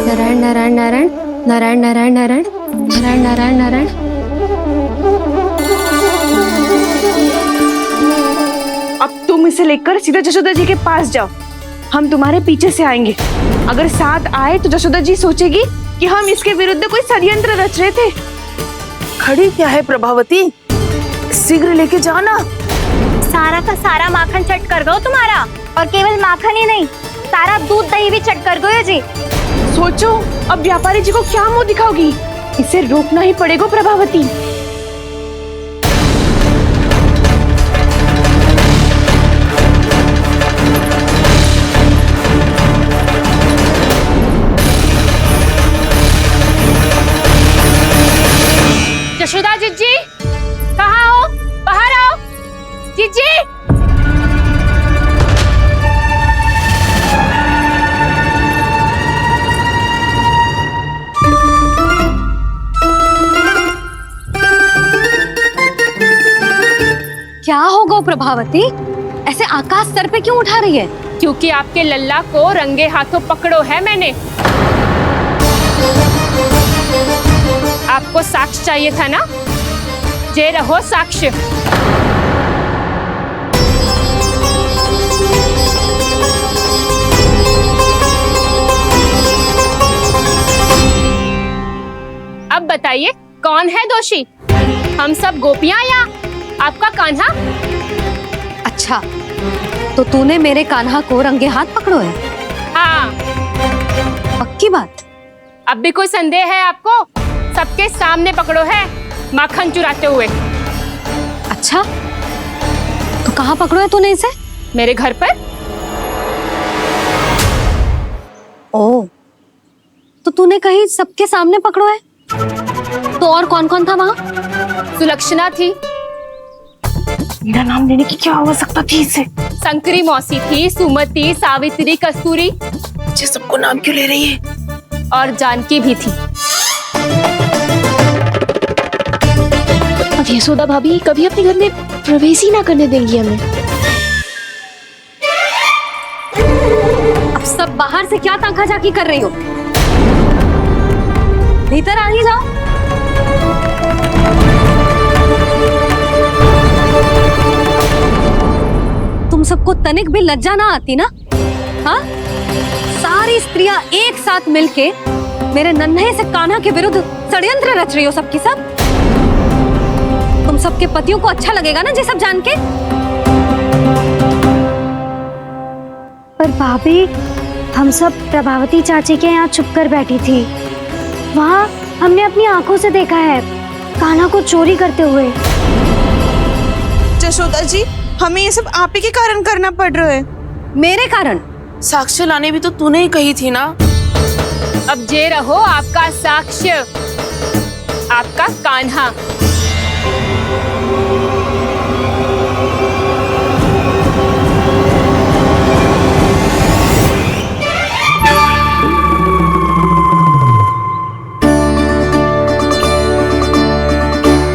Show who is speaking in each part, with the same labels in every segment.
Speaker 1: नारायण नारायण नारायण नारायण नारायण नारायण नारायण नारायण नारायण।
Speaker 2: अब तुम इसे लेकर सीधा जशोदा जी के पास जाओ, हम तुम्हारे पीछे से आएंगे। अगर साथ आए तो जशोदा जी सोचेगी कि हम इसके विरुद्ध कोई षड्यंत्र रच रहे थे।
Speaker 3: खड़ी क्या है प्रभावती, शीघ्र लेके जाओ ना।
Speaker 4: सारा का सारा माखन चट कर गयो तुम्हारा, और केवल माखन ही नहीं, सारा दूध दही भी चट कर गयो जी।
Speaker 2: सोचो अब व्यापारी जी को क्या मुंह दिखाओगी, इसे रोकना ही पड़ेगा प्रभावती।
Speaker 1: जशोदा जीजी, कहाँ हो? बाहर आओ जीजी। क्या होगा प्रभावती, ऐसे आकाश सर पे क्यों उठा रही है?
Speaker 5: क्योंकि आपके लल्ला को रंगे हाथों पकड़ो है मैंने। आपको साक्ष्य चाहिए था ना, जे रहो साक्ष्य। अब बताइए कौन है दोषी, हम सब गोपियां या आपका कान्हा?
Speaker 1: अच्छा, तो तूने मेरे कान्हा को रंगे हाथ पकड़ो है?
Speaker 5: हाँ।
Speaker 1: पक्की बात?
Speaker 5: अब भी कोई संदेह है आपको? सबके सामने पकड़ो है माखन चुराते हुए।
Speaker 1: अच्छा, तो कहाँ पकड़ो है तूने इसे?
Speaker 5: मेरे घर पर।
Speaker 1: ओ, तो तूने कहीं सबके सामने पकड़ो है? तो और कौन कौन था वहाँ?
Speaker 5: सुलक्षणा थी।
Speaker 2: मेरा नाम लेने की क्या आवश्यकता थी इसे?
Speaker 5: संकरी मौसी थी, सुमति, सावित्री, कस्तूरी।
Speaker 3: ये सबको नाम क्यों ले रही है?
Speaker 5: और जानकी भी थी।
Speaker 6: अब यशोदा भाभी कभी अपने घर में प्रवेश ही ना करने देंगी हमें।
Speaker 1: अब सब बाहर से क्या ताका झाकी कर रही हो? भीतर आ ही जाओ। तुम सबको तनिक भी लज्जा ना आती ना? हाँ, सारी स्त्रियां एक साथ मिलके मेरे नन्हे से कान्हा के विरुद्ध षड्यंत्र रच रही हो सबकी सब। तुम सबके पतियों को अच्छा लगेगा ना ये सब जान के?
Speaker 4: पर भाभी, हम सब प्रभावती चाची के यहाँ छुप कर बैठी थी। वहाँ हमने अपनी आंखों से देखा है कान्हा को चोरी करते हुए।
Speaker 2: जशोदा जी, हमें ये सब आप ही के कारण करना पड़ रहा है।
Speaker 1: मेरे कारण?
Speaker 3: साक्ष्य लाने भी तो तूने ही कही थी ना।
Speaker 5: अब जे रहो आपका साक्ष्य, आपका कान्हा।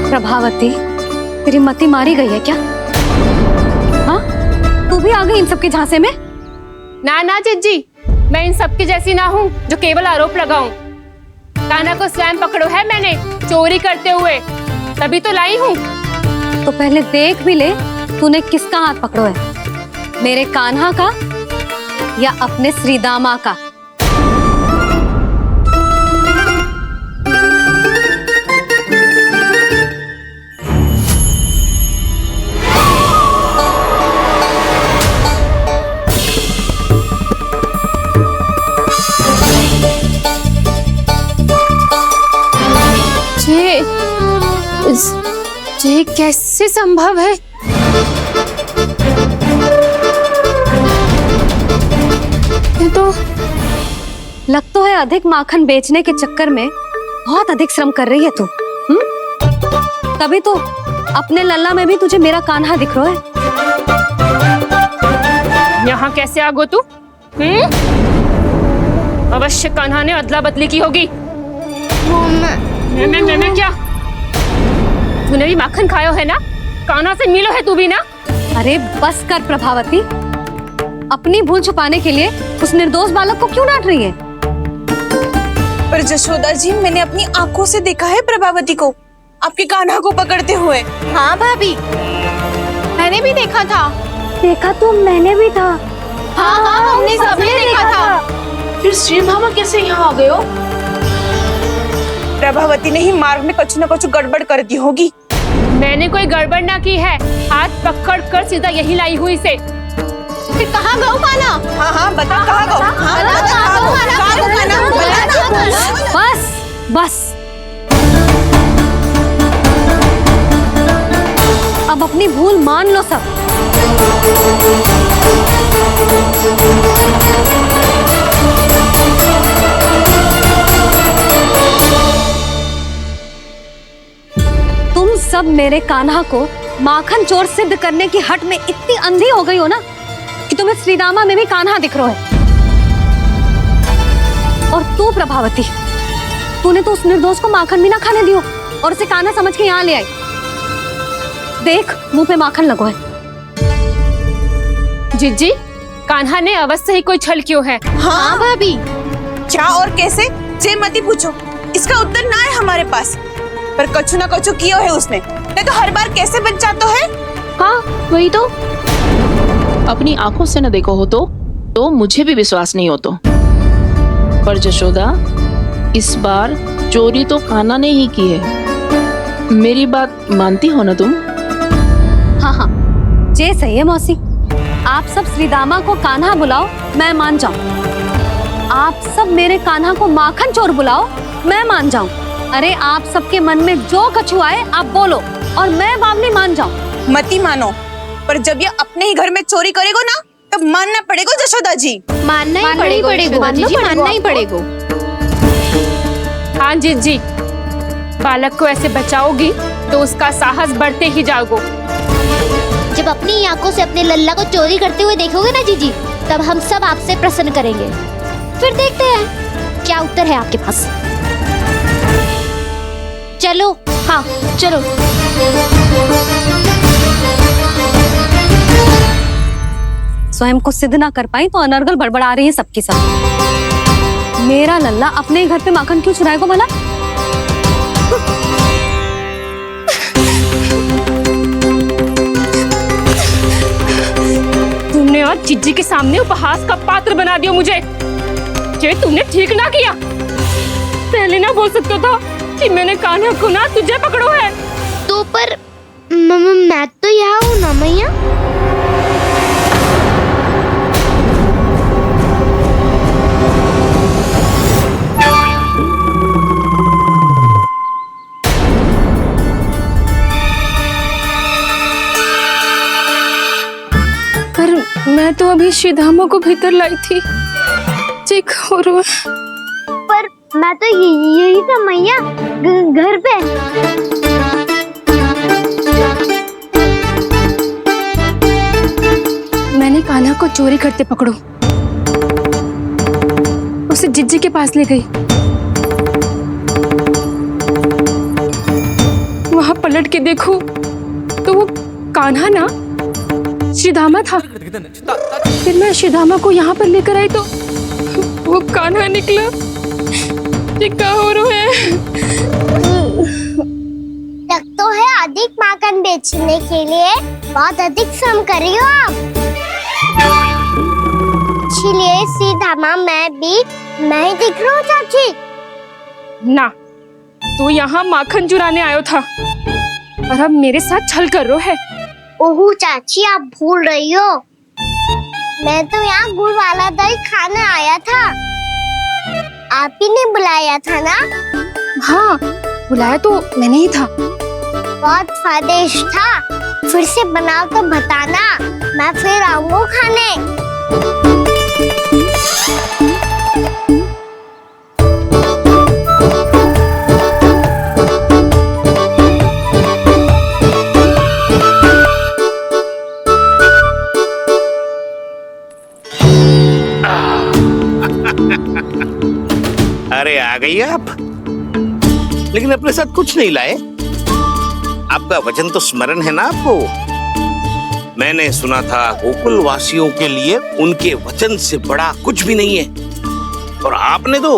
Speaker 1: प्रभावती, तेरी मति मारी गई है क्या? हाँ, तू भी आ गई इन सबके झांसे में?
Speaker 5: ना ना जिज्जी, मैं इन सबकी जैसी ना हूँ जो केवल आरोप लगाऊं। कान्हा को स्वयं पकड़ो है मैंने चोरी करते हुए, तभी तो लाई हूँ।
Speaker 1: तो पहले देख भी ले तूने किसका हाथ पकड़ो है, मेरे कान्हा का या अपने श्रीदामा का?
Speaker 5: ये कैसे संभव है? ये तो
Speaker 1: लग तो है अधिक माखन बेचने के चक्कर में बहुत अधिक श्रम कर रही है तू। तभी तो अपने लल्ला में भी तुझे मेरा कान्हा दिख रहा है।
Speaker 5: यहाँ कैसे आ गो तू? अवश्य कान्हा ने अदला बदली की होगी। मैं क्या? तूने भी माखन खायो है ना? कान्हा से मिलो है तू भी ना?
Speaker 1: अरे बस कर प्रभावती, अपनी भूल छुपाने के लिए उस निर्दोष बालक को क्यों डांट रही है?
Speaker 2: पर जशोदा जी, मैंने अपनी आंखों से देखा है प्रभावती को आपके कान्हा को पकड़ते हुए।
Speaker 5: हाँ भाभी, मैंने भी देखा था।
Speaker 4: देखा तो मैंने भी था।
Speaker 5: हाँ हाँ, हमने सबने देखा था।
Speaker 3: फिर श्रीधामा कैसे यहाँ आ गए हो?
Speaker 2: प्रभावती ने ही मार्ग में कुछ न कुछ गड़बड़ कर दी होगी।
Speaker 5: मैंने कोई गड़बड़ ना की है, हाथ पकड़ कर सीधा यही लाई हुई से। फिर कहाँ गौ कान्हा?
Speaker 2: हाँ हाँ, बता कहाँ गो? हाँ, बता कहाँ गो? कहाँ गो कान्हा? बता ना।
Speaker 1: बस बस, अब अपनी भूल मान लो सब। तुम सब मेरे कान्हा को माखन चोर सिद्ध करने की हट में इतनी अंधी हो गई हो ना कि तुम्हें श्रीदामा में भी कान्हा दिख रहा है। और तू प्रभावती, तूने तो उस निर्दोष को माखन भी ना खाने दियो और उसे कान्हा समझ के यहाँ ले आई। देख, मुंह पे माखन लगो है।
Speaker 5: जिज्जी, कान्हा ने अवश्य ही कोई छल क्यों है।
Speaker 2: हाँ भाभी, क्या और कैसे जे मती पूछो, इसका उत्तर ना है हमारे पास। पर कछु ना कछु कियो है उसने, नहीं तो हर बार कैसे बच जाता है।
Speaker 6: हाँ वही तो, अपनी आंखों से न देखो हो तो मुझे भी विश्वास नहीं हो तो। पर जशोदा, इस बार चोरी तो कान्हा ने ही की है। मेरी बात मानती हो ना तुम?
Speaker 1: हाँ हाँ, जे सही है मौसी। आप सब श्रीदामा को कान्हा बुलाओ, मैं मान जाऊं। आप सब मेरे कान्हा को माखन चोर बुलाओ, मैं मान जाऊं। अरे आप सबके मन में जो कछु आए आप बोलो और मैं बावली मान जाऊं।
Speaker 2: मती मानो, पर जब ये अपने ही घर में चोरी करेगो ना, तब मानना पड़ेगा जशोदा जी।
Speaker 5: मानना ही पड़ेगा, मानना ही पड़ेगा। हाँ जिज्जी, बालक को ऐसे बचाओगी तो उसका साहस बढ़ते ही जाओगे।
Speaker 7: जब अपनी आंखों से अपने लल्ला को चोरी करते हुए देखोगे ना जीजी, तब हम सब आपसे प्रसन्न करेंगे। फिर देखते हैं क्या उत्तर है आपके पास। चलो।
Speaker 6: हाँ चलो।
Speaker 1: स्वयं को सिद्ध ना कर पाई तो अनर्गल बड़बड़ा रही है सबके साथ। मेरा लल्ला अपने ही घर पे माखन क्यों चुराएगा भला?
Speaker 5: तुमने आज जिज्जी के सामने उपहास का पात्र बना दिया मुझे। ये तुमने ठीक ना किया। पहले ना बोल सकता था कि मैंने कान्हा को ना तुझे पकड़ो है।
Speaker 7: तो पर मैं तो यहाँ हूँ ना मैया।
Speaker 5: पर मैं तो अभी श्रीधामा को भीतर लाई थी। चेक हो रहा है।
Speaker 7: पर मैं तो यही था मैया, घर पे।
Speaker 5: मैंने कान्हा को चोरी करते पकड़ो, उसे जिज्जी के पास ले गई। वहां पलट के देखो तो वो कान्हा ना श्रीधामा था। फिर मैं श्रीधामा को यहाँ पर लेकर आई तो वो कान्हा निकला। ये क्या हो रहा है?
Speaker 7: लगता है अधिक माखन बेचने के लिए बहुत अधिक श्रम कर रही हो आप। इसीलिए सीधामा मैं ही दिख रहा हूँ चाची।
Speaker 5: ना, तू यहाँ माखन चुराने आयो था और अब मेरे साथ छल कर रो है।
Speaker 7: ओह चाची, आप भूल रही हो, मैं तो यहाँ गुड़ वाला दही खाने आया था। आप ही ने बुलाया था ना?
Speaker 5: हाँ, बुलाया तो मैंने ही था।
Speaker 7: बहुत स्वादिष्ट था। फिर से बनाओ तो बताना, मैं फिर आऊंगा खाने।
Speaker 8: अरे आ गई आप, लेकिन अपने साथ कुछ नहीं लाए। आपका वचन तो स्मरण है ना आपको? मैंने सुना था गोकुल वासियों के लिए उनके वचन से बड़ा कुछ भी नहीं है, और आपने तो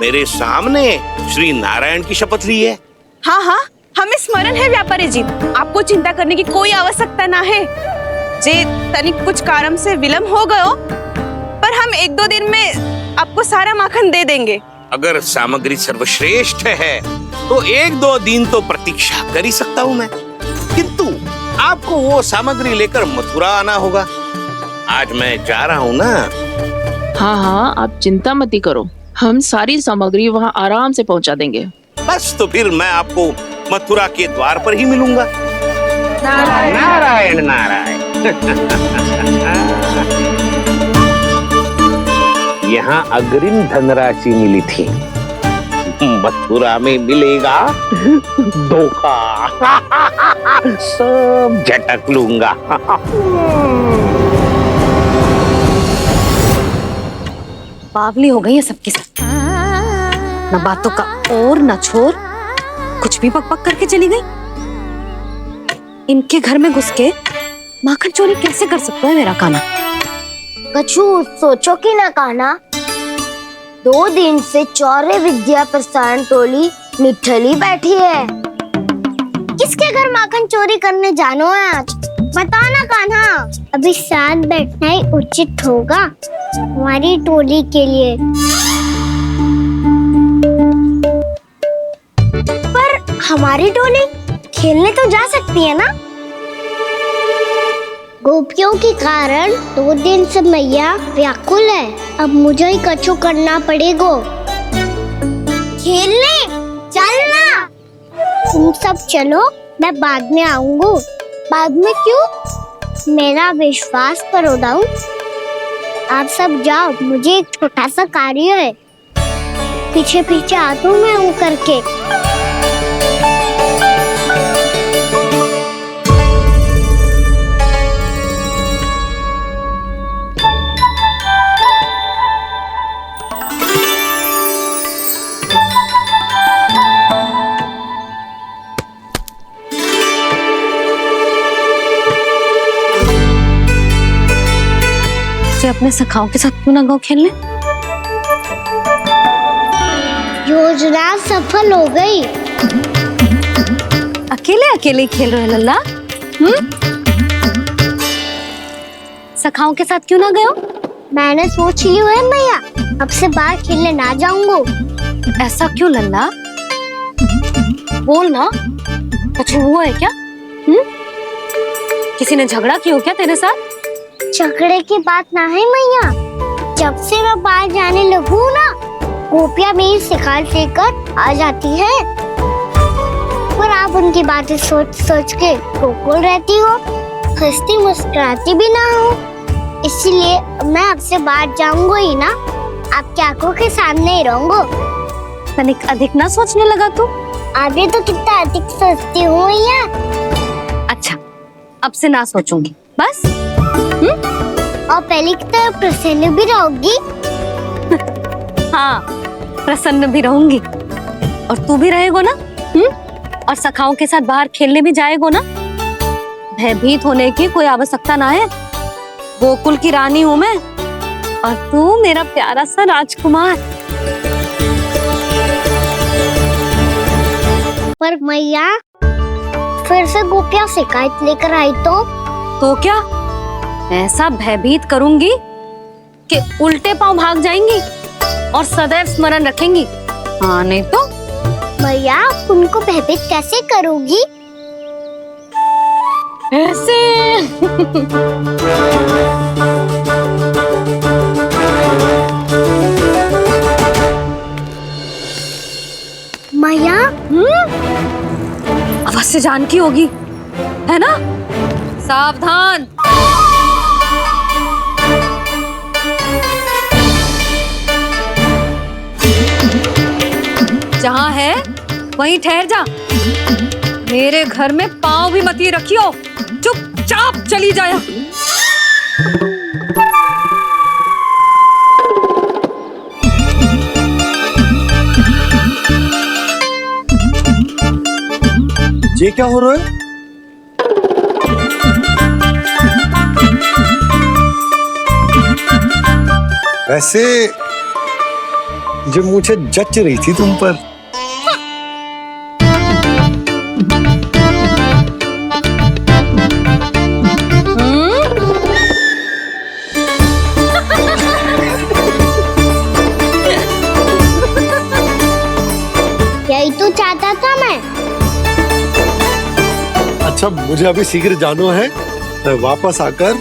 Speaker 8: मेरे सामने श्री नारायण की शपथ ली है।
Speaker 2: हाँ हाँ, हमें स्मरण है व्यापारी जी, आपको चिंता करने की कोई आवश्यकता ना है। जे तनिक कुछ कारण से विलंब हो गयो, पर हम 1-2 दिन में आपको सारा माखन दे देंगे।
Speaker 8: अगर सामग्री सर्वश्रेष्ठ है तो 1-2 दिन तो प्रतीक्षा कर ही सकता हूँ मैं, किंतु आपको वो सामग्री लेकर मथुरा आना होगा। आज मैं जा रहा हूँ ना।
Speaker 6: हाँ हाँ, आप चिंता मत ही करो, हम सारी सामग्री वहाँ आराम से पहुँचा देंगे।
Speaker 8: बस तो फिर मैं आपको मथुरा के द्वार पर ही मिलूंगा। नारायण नारायण। यहाँ अग्रिम धनराशि मिली थी, मथुरा में मिलेगा धोखा। सब झटक लूंगा।
Speaker 1: बावली हो गई है सबकी सब, न बातों का और न छोर, कुछ भी बक बक करके चली गई। इनके घर में घुस के माखन चोरी कैसे कर सकता है मेरा काना?
Speaker 7: कछु सोचो कि ना कान्हा, 2 दिन से चौर्य विद्या प्रसारण टोली निठली बैठी है। किसके घर माखन चोरी करने जानो है आज? बताओ ना कान्हा। अभी साथ बैठना ही उचित होगा हमारी टोली के लिए। पर हमारी टोली खेलने तो जा सकती है ना? गोपियों के कारण 2 दिन से मैया व्याकुल है, अब मुझे ही कछु करना पड़ेगा। खेलने चलना, तुम सब चलो, मैं बाद में आऊंगा। बाद में क्यों? मेरा विश्वास करो दाऊ, आप सब जाओ, मुझे एक छोटा सा कार्य है। पीछे पीछे आता हूँ मैं हूँ करके।
Speaker 1: अपने सखाओं के साथ क्यों ना गाँव खेलने?
Speaker 7: योजना सफल हो गई।
Speaker 1: अकेले अकेले खेल रहे लल्ला? सखाओं के साथ क्यों ना गए हो?
Speaker 7: मैंने सोच लिया है मैया, अब से बाहर खेलने ना जाऊंगा।
Speaker 1: ऐसा क्यों लल्ला? बोल ना, कुछ हुआ है क्या? किसी ने झगड़ा किया हो क्या तेरे साथ?
Speaker 7: झगड़े की बात ना है मैया, जब से मैं बाहर जाने लगू ना, गोपियां मेरी शिकार लेकर आ जाती है, पर आप उनकी बातें सोच सोच के गोकुल रहती हो, हंसती मुस्कुराती भी ना हो। इसलिए मैं आपसे बाहर जाऊंगा ही ना, आपकी आंखों के सामने ही रहूंगा।
Speaker 1: तनिक अधिक ना सोचने लगा तू?
Speaker 7: आगे तो कितना अधिक सोचती हूँ मैया।
Speaker 1: अच्छा, अब से ना सोचूंगी बस।
Speaker 7: और पहले की तरह प्रसन्न भी रहोगी?
Speaker 1: हाँ, प्रसन्न भी रहूंगी। और तू भी रहेगा ना? और सखाओं के साथ बाहर खेलने भी जाएगा ना? भयभीत होने की कोई आवश्यकता ना है, गोकुल की रानी हूँ मैं, और तू मेरा प्यारा सा राजकुमार।
Speaker 7: पर मैया, फिर से गोपियां शिकायत लेकर आई तो
Speaker 1: क्या ऐसा भयभीत करूंगी कि उल्टे पांव भाग जाएंगी और सदैव स्मरण रखेंगी? हाँ नहीं तो?
Speaker 7: मैया, उनको भयभीत कैसे करोगी?
Speaker 1: ऐसे।
Speaker 7: मैया,
Speaker 1: अवश्य जानकी होगी, है ना? सावधान। जहाँ है वहीं ठहर जा, मेरे घर में पाँव भी मत ही रखियो, चुपचाप चली जाया।
Speaker 9: ये क्या हो रहा है? वैसे जो मुझे जच रही थी तुम पर।
Speaker 7: यही तो चाहता था मैं।
Speaker 9: अच्छा मुझे अभी शीघ्र जाना है, मैं वापस आकर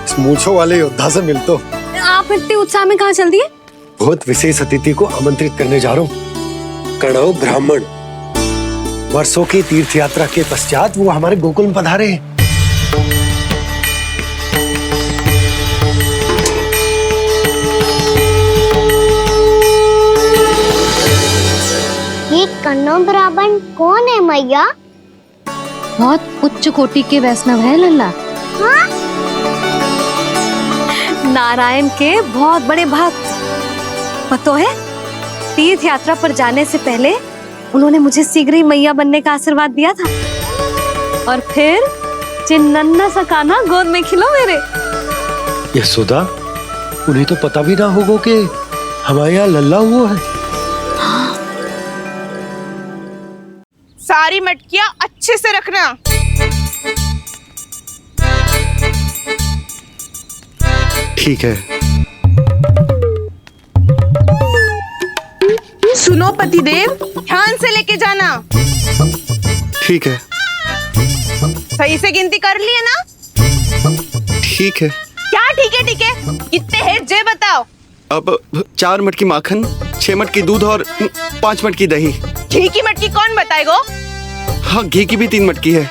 Speaker 9: इस मूंछों वाले योद्धा से मिलता हूँ।
Speaker 1: आप इतने उत्साह में कहाँ चल दिए?
Speaker 9: बहुत विशेष अतिथि को आमंत्रित करने जा रहा हूँ। कणव ब्राह्मण वर्षों की तीर्थ यात्रा के पश्चात वो हमारे गोकुल में पधारे हैं।
Speaker 7: ये कन्नौ ब्राह्मण कौन है मैया?
Speaker 1: बहुत उच्च कोटि के वैष्णव है लल्ला।
Speaker 7: हाँ?
Speaker 1: नारायण के बहुत बड़े भक्त। पता है, तीर्थ यात्रा पर जाने से पहले उन्होंने मुझे शीघ्र ही मैया बनने का आशीर्वाद दिया था। और फिर चिन्नन्ना सा कान्हा गोद में खिलो मेरे।
Speaker 9: यशोदा, उन्हें तो पता भी ना होगा कि हमारे यहाँ लल्ला हुआ है।
Speaker 2: सारी मटकियां अच्छे से रखना।
Speaker 9: ठीक है।
Speaker 2: सुनो पतिदेव, ध्यान से लेके जाना।
Speaker 10: ठीक है।
Speaker 2: सही से गिनती कर लिए ना?
Speaker 10: ठीक है।
Speaker 2: क्या ठीक है? ठीक है कितने हैं जे बताओ।
Speaker 10: अब 4 मटकी माखन, 6 मटकी दूध और 5 मटकी दही।
Speaker 2: घी की मटकी कौन बताएगा?
Speaker 10: हाँ, घी की भी 3 मटकी है।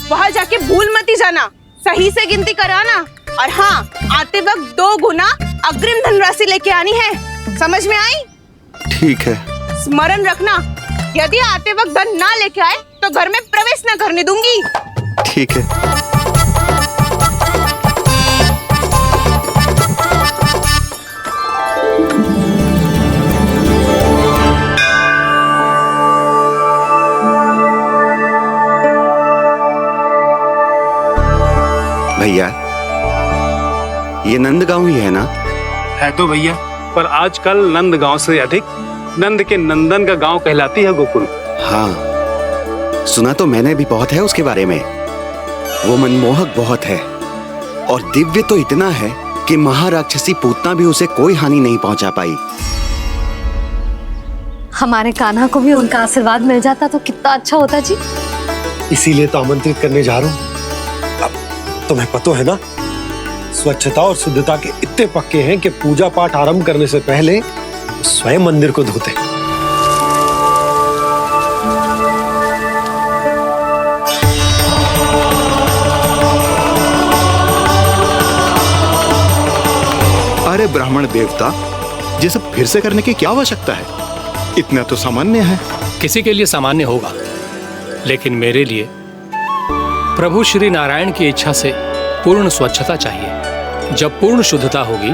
Speaker 2: वहाँ जाके भूल मती जाना, सही से गिनती कराना। और हाँ, आते वक्त 2 गुना अग्रिम धनराशि लेके आनी है। समझ में आई?
Speaker 10: ठीक है।
Speaker 2: स्मरण रखना, यदि आते वक्त धन ना लेके आए तो घर में प्रवेश न करने दूंगी।
Speaker 10: ठीक है। भैया, ये नंदगांव ही है ना?
Speaker 11: है तो भैया, पर आजकल नंदगांव से अधिक नंद के नंदन का गांव कहलाती है गोकुल।
Speaker 10: हाँ, सुना तो मैंने भी बहुत है उसके बारे में। वो मनमोहक बहुत है और दिव्य तो इतना है कि महाराक्षसी पूतना भी उसे कोई हानि नहीं पहुंचा पाई।
Speaker 1: हमारे कान्हा को भी उनका आशीर्वाद मिल जाता तो कितना अच्छा होता जी।
Speaker 9: इसीलिए तो आमंत्रित करने जा रहा हूँ। अब तुम्हें पता है ना, स्वच्छता और शुद्धता के इतने पक्के हैं कि पूजा पाठ आरंभ करने से पहले स्वयं मंदिर को धोते।
Speaker 10: अरे ब्राह्मण देवता, ये सब फिर से करने की क्या आवश्यकता है? इतना तो सामान्य है।
Speaker 11: किसी के लिए सामान्य होगा, लेकिन मेरे लिए प्रभु श्री नारायण की इच्छा से पूर्ण स्वच्छता चाहिए। जब पूर्ण शुद्धता होगी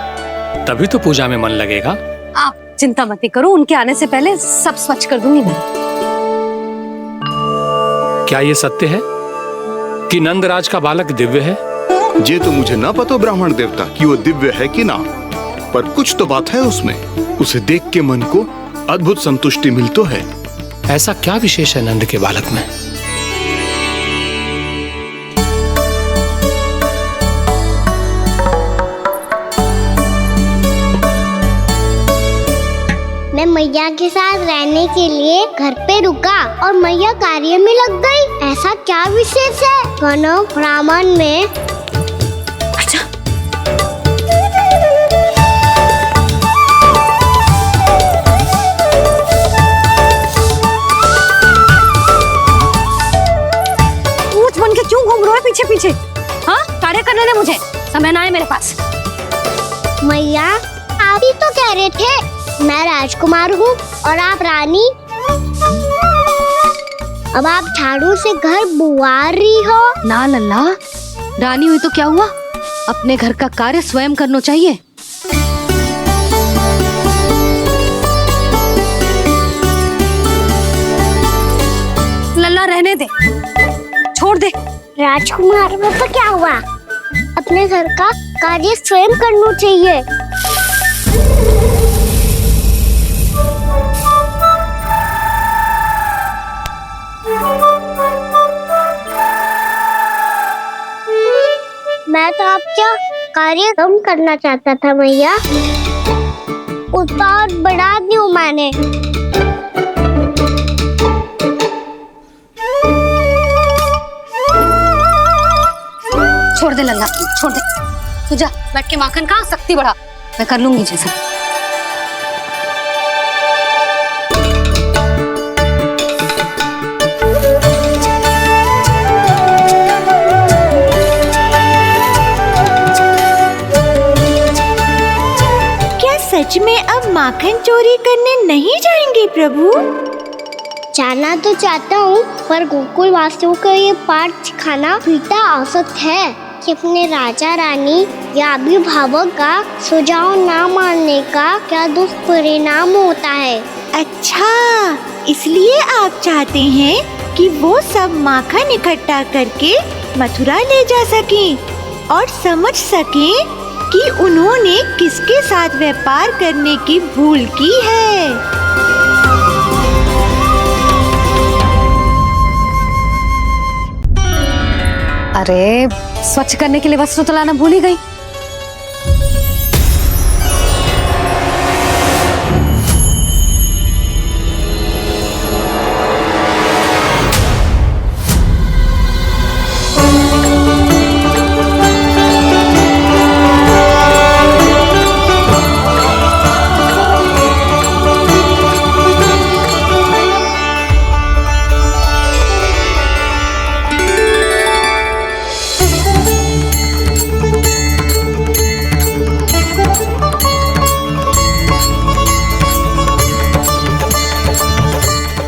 Speaker 11: तभी तो पूजा में मन लगेगा।
Speaker 1: आप चिंता मत करो, उनके आने से पहले सब स्वच्छ कर दूंगी मैं।
Speaker 11: क्या ये सत्य है कि नंदराज का बालक दिव्य है?
Speaker 10: ये तो मुझे ना पता ब्राह्मण देवता कि वो दिव्य है कि ना, पर कुछ तो बात है उसमें। उसे देख के मन को अद्भुत संतुष्टि मिलती है।
Speaker 11: ऐसा क्या विशेष है नंद के बालक में?
Speaker 7: मैं मैया के साथ रहने के लिए घर पे रुका और मैया कार्य में लग गई। ऐसा क्या विशेष है कन्नौ ब्राह्मण में?
Speaker 1: अच्छा, पूछ बन के क्यों घूम रहे हो पीछे पीछे? हाँ, कार्य करने दे मुझे, समय ना है मेरे पास।
Speaker 7: मैया, आप ही तो कह रहे थे मैं राजकुमार हूँ और आप रानी। अब आप झाड़ू से घर बुआ रही हो।
Speaker 1: ना लल्ला, रानी हुई तो क्या हुआ, अपने घर का कार्य स्वयं करना चाहिए। लल्ला रहने दे, छोड़ दे।
Speaker 7: राजकुमार में तो क्या हुआ, अपने घर का कार्य स्वयं करना चाहिए। कार्य कम करना चाहता था मैया, उसका और बढ़ा दूं मैंने।
Speaker 1: छोड़ दे लल्ला, छोड़ दे। तू जा बैठ के माखन खा, शक्ति बढ़ा, मैं कर लूंगी जैसा।
Speaker 12: सच में अब माखन चोरी करने नहीं जाएंगे प्रभु?
Speaker 7: जाना तो चाहता हूँ, पर गोकुल वासियों को ये पाठ सिखाना पिता औसत है कि अपने राजा रानी या अभिभावक का सुझाव ना मानने का क्या दुष्परिणाम होता है।
Speaker 12: अच्छा, इसलिए आप चाहते हैं कि वो सब माखन इकट्ठा करके मथुरा ले जा सकें और समझ सकें कि उन्होंने किसके साथ व्यापार करने की भूल की है।
Speaker 1: अरे स्वच्छ करने के लिए वस्त्र तो लाना भूल ही गई।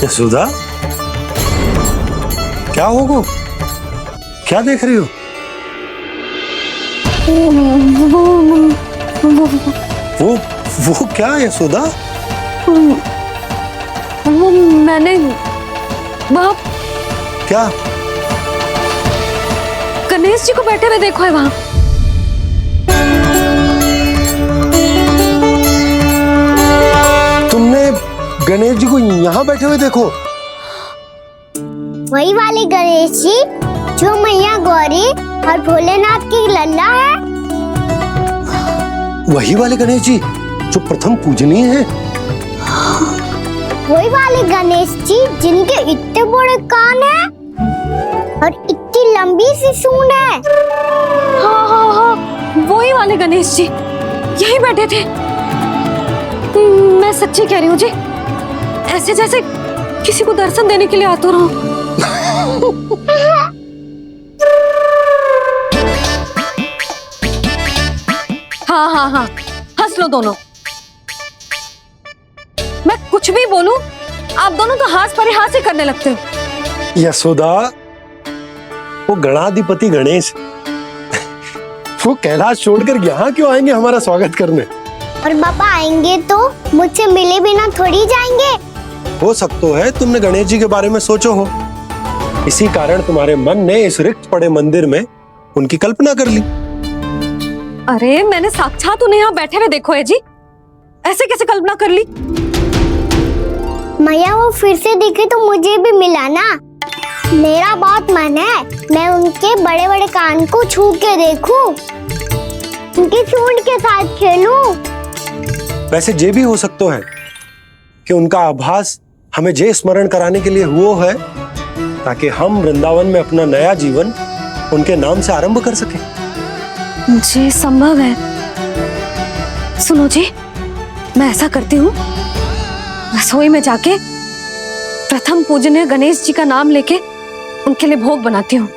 Speaker 9: यशोदा, क्या होगा? क्या देख रही हो? वो क्या यशोदा?
Speaker 1: वो मैंने बाप
Speaker 9: क्या?
Speaker 1: गणेश जी को बैठे हुए देखो है वहाँ।
Speaker 9: तुमने गणेश जी को यहाँ बैठे हुए देखो?
Speaker 7: वही वाले गणेश जी जो मैया गौरी और भोलेनाथ की लल्ला है।
Speaker 9: वही वाले गणेश जी जो प्रथम पूजनीय हैं।
Speaker 7: वही वाले गणेश जी जिनके इतने बड़े कान हैं और इतनी लंबी सी सूंड है।
Speaker 1: हाँ हाँ हाँ, वही वाले गणेश जी यही बैठे थे। मैं सच्ची कह रही हूँ जी, ऐसे जैसे किसी को दर्शन देने के लिए आतुर हूँ। हाँ हाँ हाँ, हंस लो दोनों। मैं कुछ भी बोलूं, आप दोनों तो हाथ परिहास ही करने लगते हो।
Speaker 9: यशोदा, वो गणाधिपति गणेश वो कैलाश छोड़कर यहाँ क्यों आएंगे हमारा स्वागत करने?
Speaker 7: और पापा आएंगे तो मुझसे मिले बिना थोड़ी जाएंगे।
Speaker 9: हो सकता है तुमने गणेश जी के बारे में सोचो हो, इसी कारण तुम्हारे मन ने इस रिक्त पड़े मंदिर में उनकी कल्पना कर ली।
Speaker 1: अरे मैंने साक्षात उन्हें यहाँ बैठे हुए देखो है जी, ऐसे कैसे कल्पना कर ली?
Speaker 7: मैया वो फिर से दिखे तो मुझे भी मिला ना। मेरा बहुत मन है मैं उनके बड़े बड़े कान को छू के देखूं, उनकी सूंड के साथ खेलूं।
Speaker 9: वैसे ये भी हो सकता है कि उनका आभास हमें जे स्मरण कराने के लिए हुआ है ताकि हम वृंदावन में अपना नया जीवन उनके नाम से आरंभ कर सके।
Speaker 1: जी संभव है। सुनो जी, मैं ऐसा करती हूँ, रसोई में जाके प्रथम पूजनीय गणेश जी का नाम लेके उनके लिए भोग बनाती हूँ।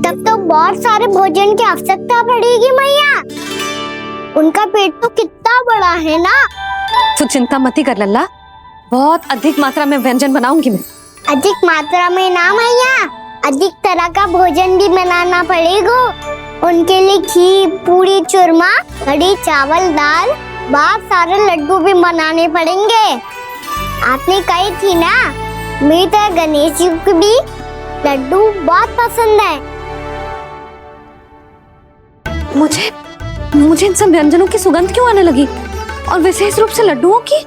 Speaker 7: तब तो बहुत सारे भोजन की आवश्यकता पड़ेगी मैया, उनका पेट तो कितना बड़ा है ना।
Speaker 1: तू चिंता मत कर लल्ला, बहुत अधिक मात्रा में व्यंजन बनाऊंगी मैं।
Speaker 7: अधिक मात्रा में ना मैया, अधिक तरह का भोजन भी बनाना पड़ेगा। उनके लिए खीर, पूरी, चूरमा, कढ़ी, चावल, दाल, बहुत सारे लड्डू भी बनाने पड़ेंगे। आपने कही थी ना, मेरी तरह गणेश जी को भी लड्डू बहुत पसंद है।
Speaker 1: मुझे इन सब व्यंजनों की सुगंध क्यों आने लगी, और विशेष रूप से लड्डुओं की?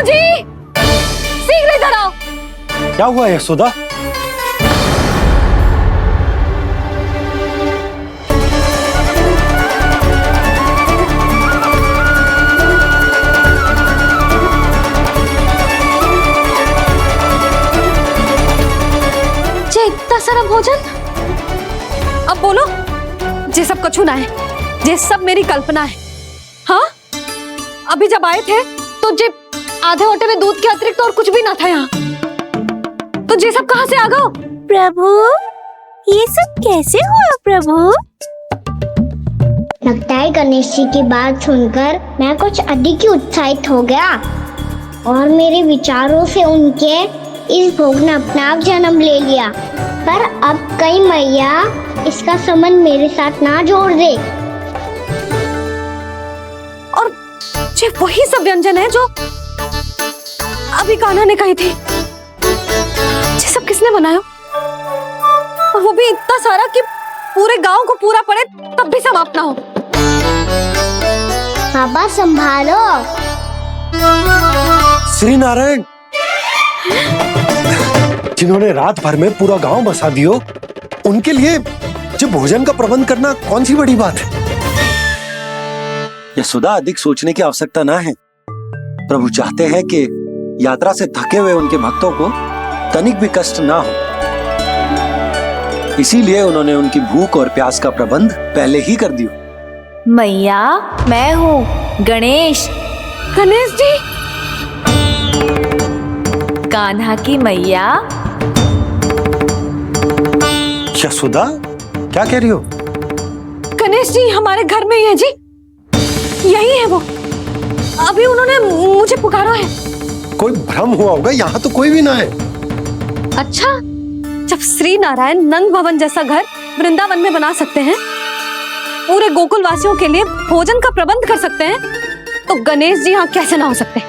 Speaker 1: जी, शीघ्र इधर आओ।
Speaker 9: क्या हुआ यशोदा?
Speaker 1: जे इतना सारा भोजन, अब बोलो, जे सब कछु ना है, जे सब मेरी कल्पना है। हाँ, अभी जब आए थे तो जे आधे ओटे में दूध के अतिरिक्त और कुछ भी ना था यहाँ, तो जे सब कहाँ से आ गए?
Speaker 12: प्रभु, ये सब कैसे हुआ प्रभु?
Speaker 7: लगता है गणेश जी की बात सुनकर मैं कुछ अधिक ही उत्साहित हो गया और मेरे विचारों से उनके इस भोग ने अपना आप जन्म ले लिया। पर अब कहीं मैया इसका संबंध मेरे साथ ना जोड़ दे।
Speaker 1: और ये वही सब व्यंजन है जो अभी कान्हा ने कही थी। ये सब किसने बनाया? और वो भी इतना सारा कि पूरे गांव को पूरा पड़े तब भी समाप्त ना हो।
Speaker 7: बाबा संभालो।
Speaker 9: श्री नारायण, जिन्होंने रात भर में पूरा गांव बसा दियो, उनके लिए जो भोजन का प्रबंध करना कौन सी बड़ी बात है? यशोदा, अधिक सोचने की आवश्यकता ना है। प्रभु चाहते हैं कि यात्रा से थके हुए उनके भक्तों को तनिक भी कष्ट ना हो, इसीलिए उन्होंने उनकी भूख और प्यास का प्रबंध पहले ही कर दिया।
Speaker 12: मैया, मैं हूँ गणेश।
Speaker 1: गणेश जी,
Speaker 12: कान्हा की मैया।
Speaker 9: यशोदा, क्या कह रही हो?
Speaker 1: गणेश जी हमारे घर में ही है जी, यही है वो। अभी उन्होंने मुझे पुकारा है।
Speaker 9: कोई भ्रम हुआ होगा, यहाँ तो कोई भी ना है।
Speaker 1: अच्छा, जब श्री नारायण नंद भवन जैसा घर वृंदावन में बना सकते हैं, पूरे गोकुल वासियों के लिए भोजन का प्रबंध कर सकते हैं, तो गणेश जी यहाँ कैसे ना हो सकते?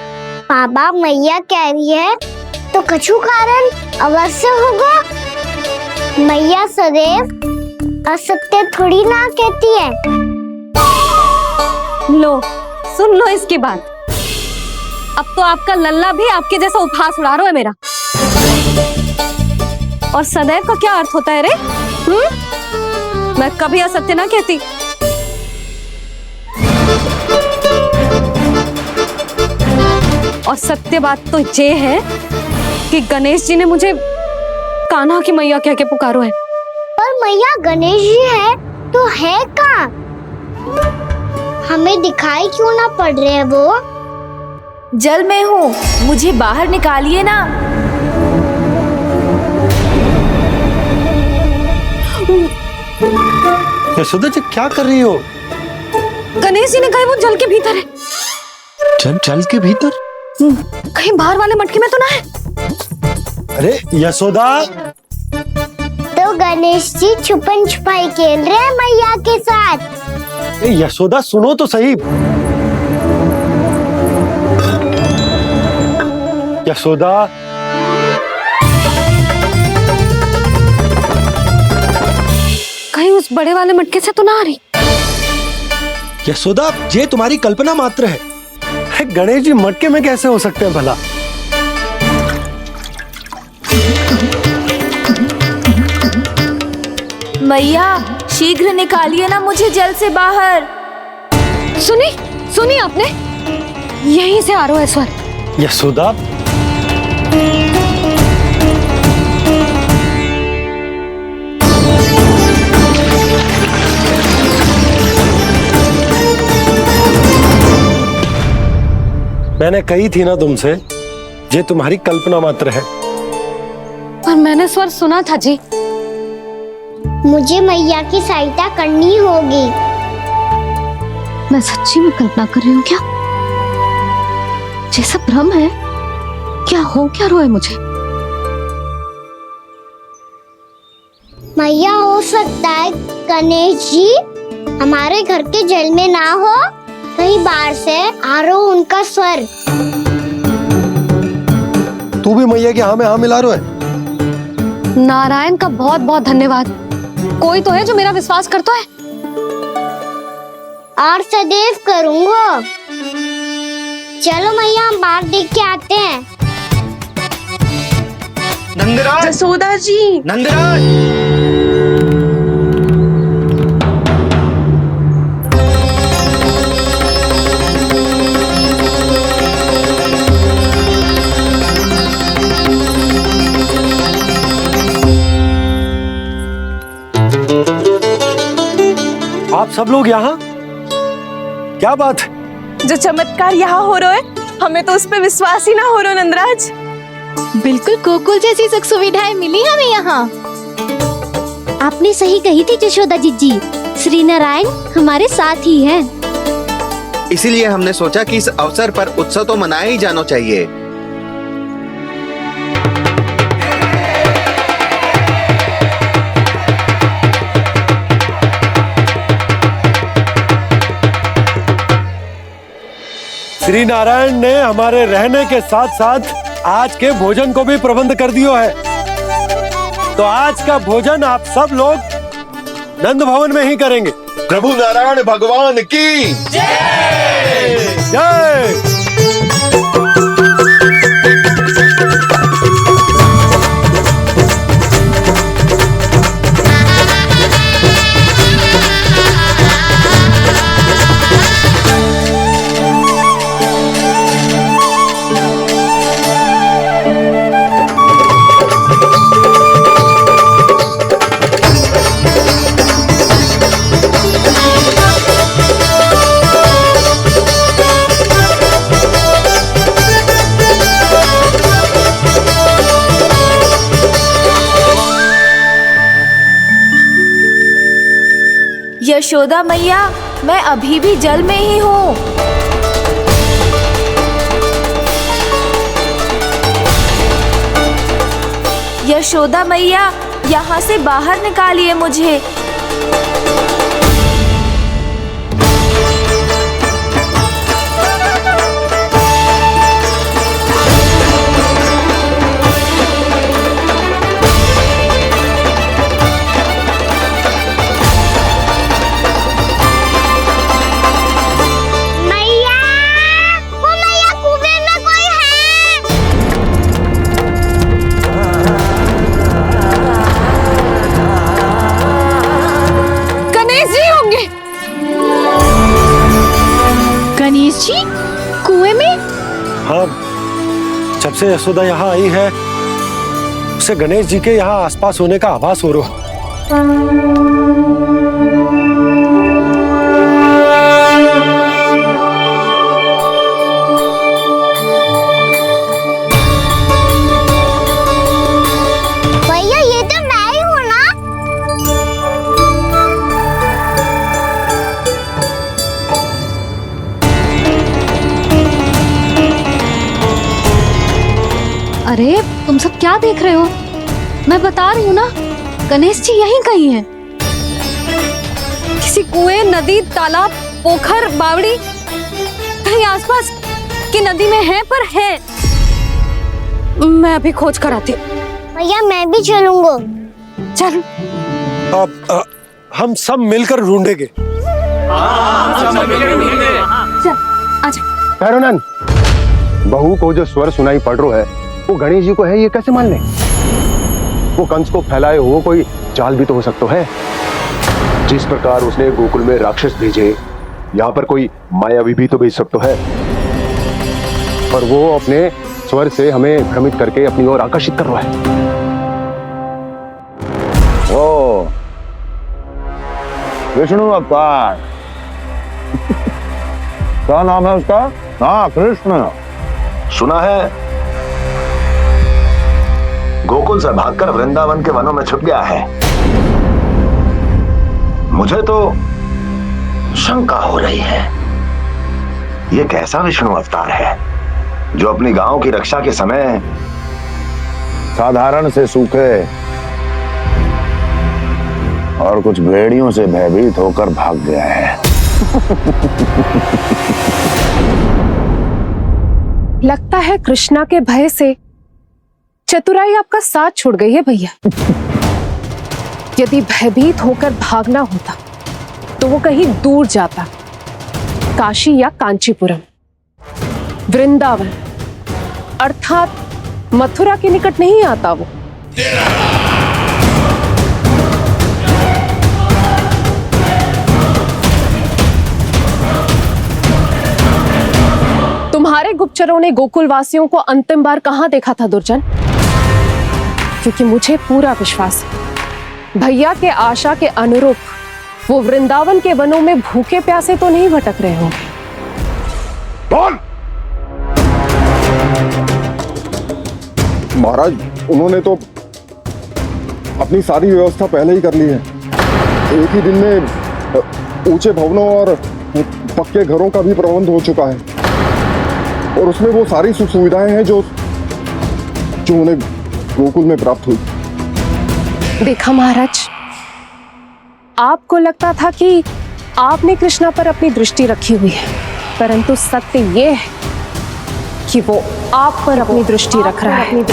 Speaker 7: बाबा, मैया कह रही है तो कछु कारण अवश्य होगा। मैया सदैव असत्य थोड़ी ना कहती है।
Speaker 1: लो, सुन लो इसकी बात। अब तो आपका लल्ला भी आपके जैसा उपहास उड़ा रहा है मेरा। और सदैव का क्या अर्थ होता है रे? मैं कभी असत्य ना कहती। और सत्य बात तो ये है कि गणेश जी ने मुझे कान्हा की मैया कह के पुकारो है।
Speaker 7: पर मैया गणेश जी है तो है कहाँ? हमें दिखाई क्यों ना पड़ रहे हैं वो?
Speaker 12: जल में हूँ, मुझे बाहर निकालिए ना।
Speaker 9: यशोदा जी, क्या कर रही हो?
Speaker 1: गणेश जी ने कहा वो जल के भीतर है।
Speaker 9: जल के भीतर?
Speaker 1: कहीं बाहर वाले मटके में तो ना है?
Speaker 9: अरे यशोदा!
Speaker 7: तो गणेश जी छुपन छुपाई खेल रहे हैं मैया के साथ।
Speaker 9: यशोदा, सुनो तो सही। यशोदा,
Speaker 1: कहीं उस बड़े वाले मटके से तो ना आ रही?
Speaker 9: यशोदा, ये तुम्हारी कल्पना मात्र है। गणेश जी मटके में कैसे हो सकते हैं भला?
Speaker 12: मैया, शीघ्र निकालिए ना मुझे जल से बाहर।
Speaker 1: सुनी आपने? यहीं से आ रहा है स्वर।
Speaker 9: यशोदा, मैंने कही थी ना तुमसे, ये तुम्हारी कल्पना मात्र है।
Speaker 1: पर मैंने स्वर सुना था जी।
Speaker 7: मुझे मैया की सहायता करनी होगी।
Speaker 1: मैं सच्ची में कल्पना कर रही हूँ क्या? ये सब भ्रम है क्या? हो क्या रहा है मुझे?
Speaker 7: मैया, हो सकता है गणेश जी हमारे घर के जल में ना हो, कहीं बाहर से आ रहा हो उनका स्वर।
Speaker 9: तू भी मैया के हाँ में हाँ मिला रहा है।
Speaker 1: नारायण का बहुत बहुत धन्यवाद। कोई तो है जो मेरा विश्वास करता है।
Speaker 7: और सदैव करूंगा। चलो मैया हम बाहर देख के आते हैं।
Speaker 2: नंदराज, जसोदा जी,
Speaker 10: नंदराज,
Speaker 9: आप सब लोग यहाँ? क्या बात है?
Speaker 2: जो चमत्कार यहाँ हो रहा है, हमें तो उस पर विश्वास ही ना हो रहा नंदराज।
Speaker 12: बिल्कुल गोकुल जैसी सुख सुविधाएं मिली हमें यहाँ।
Speaker 7: आपने सही कही थी जशोदा जीजी, श्री नारायण हमारे साथ ही हैं।
Speaker 10: इसीलिए हमने सोचा कि इस अवसर पर उत्सव तो मनाया ही जाना चाहिए।
Speaker 9: श्री नारायण ने हमारे रहने के साथ साथ आज के भोजन को भी प्रबंध कर दियो है। तो आज का भोजन आप सब लोग नंद भवन में ही करेंगे।
Speaker 13: प्रभु नारायण भगवान की
Speaker 9: जय जय।
Speaker 12: यशोदा मैया, मैं अभी भी जल में ही हूँ। यशोदा मैया, यहाँ से बाहर निकालिए मुझे। कुएं में?
Speaker 9: हाँ, जब से यशोदा यहाँ आई है उसे गणेश जी के यहाँ आसपास होने का आभास हो रहा।
Speaker 7: भैया ये तो मैं ही हूँ ना?
Speaker 1: अरे तुम सब क्या देख रहे हो? मैं बता रही हूँ ना, गणेश जी यहीं कहीं हैं। किसी कुएं, नदी, तालाब, पोखर, बावड़ी कहीं आसपास की नदी में है, पर है। मैं अभी खोज कर आती हूँ।
Speaker 7: भैया मैं भी चलूंगा।
Speaker 1: चल।
Speaker 9: अब हम सब मिलकर ढूंढेंगे।
Speaker 1: चल आजा।
Speaker 13: भैरवनंद, बहू को जो स्वर सुनाई पड़ रहा है वो गणेश जी को है, ये कैसे मान ले? वो कंस को फैलाए हो कोई चाल भी तो हो सकता है। जिस प्रकार उसने गोकुल में राक्षस भेजे, यहाँ पर कोई मायावी भी तो भेज सकता है। और वो अपने स्वर से हमें भ्रमित करके अपनी ओर आकर्षित कर रहा है। ओ विष्णु अवतार क्या नाम है उसका? हाँ, कृष्ण। सुना है गोकुल से भागकर वृंदावन के वनों में छुप गया है। मुझे तो शंका हो रही है, ये कैसा विष्णु अवतार है जो अपनी गांव की रक्षा के समय साधारण से सूखे और कुछ भेड़ियों से भयभीत होकर भाग गया है।
Speaker 5: लगता है कृष्णा के भय से चतुराई आपका साथ छोड़ गई है भैया। यदि भयभीत होकर भागना होता तो वो कहीं दूर जाता, काशी या कांचीपुरम। वृंदावन अर्थात मथुरा के निकट नहीं आता वो। तुम्हारे गुप्तचरों ने गोकुल वासियों को अंतिम बार कहां देखा था दुर्जन? क्योंकि मुझे पूरा विश्वास है भैया के आशा के अनुरूप वो वृंदावन के वनों में भूखे प्यासे तो नहीं भटक रहे होंगे।
Speaker 13: बोल! महाराज, उन्होंने तो अपनी सारी व्यवस्था पहले ही कर ली है। एक ही दिन में ऊंचे भवनों और पक्के घरों का भी प्रबंध हो चुका है और उसमें वो सारी सुख सुविधाएं हैं जो उन्हें गोकुल में प्राप्त हुई।
Speaker 5: देखा महाराज, आपको लगता था कि आपने कृष्णा पर अपनी दृष्टि रखी हुई है, परंतु सत्य ये है कि वो आप पर अपनी दृष्टि रख रहा है।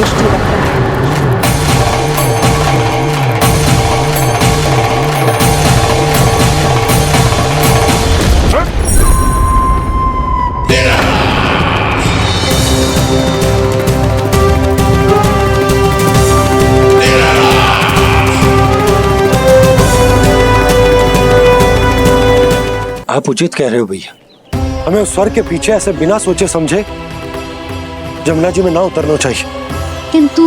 Speaker 9: आप उचित कह रहे हो भैया, हमें उस स्वर के पीछे ऐसे बिना सोचे समझे जमुना जी में ना उतरना चाहिए।
Speaker 7: किंतु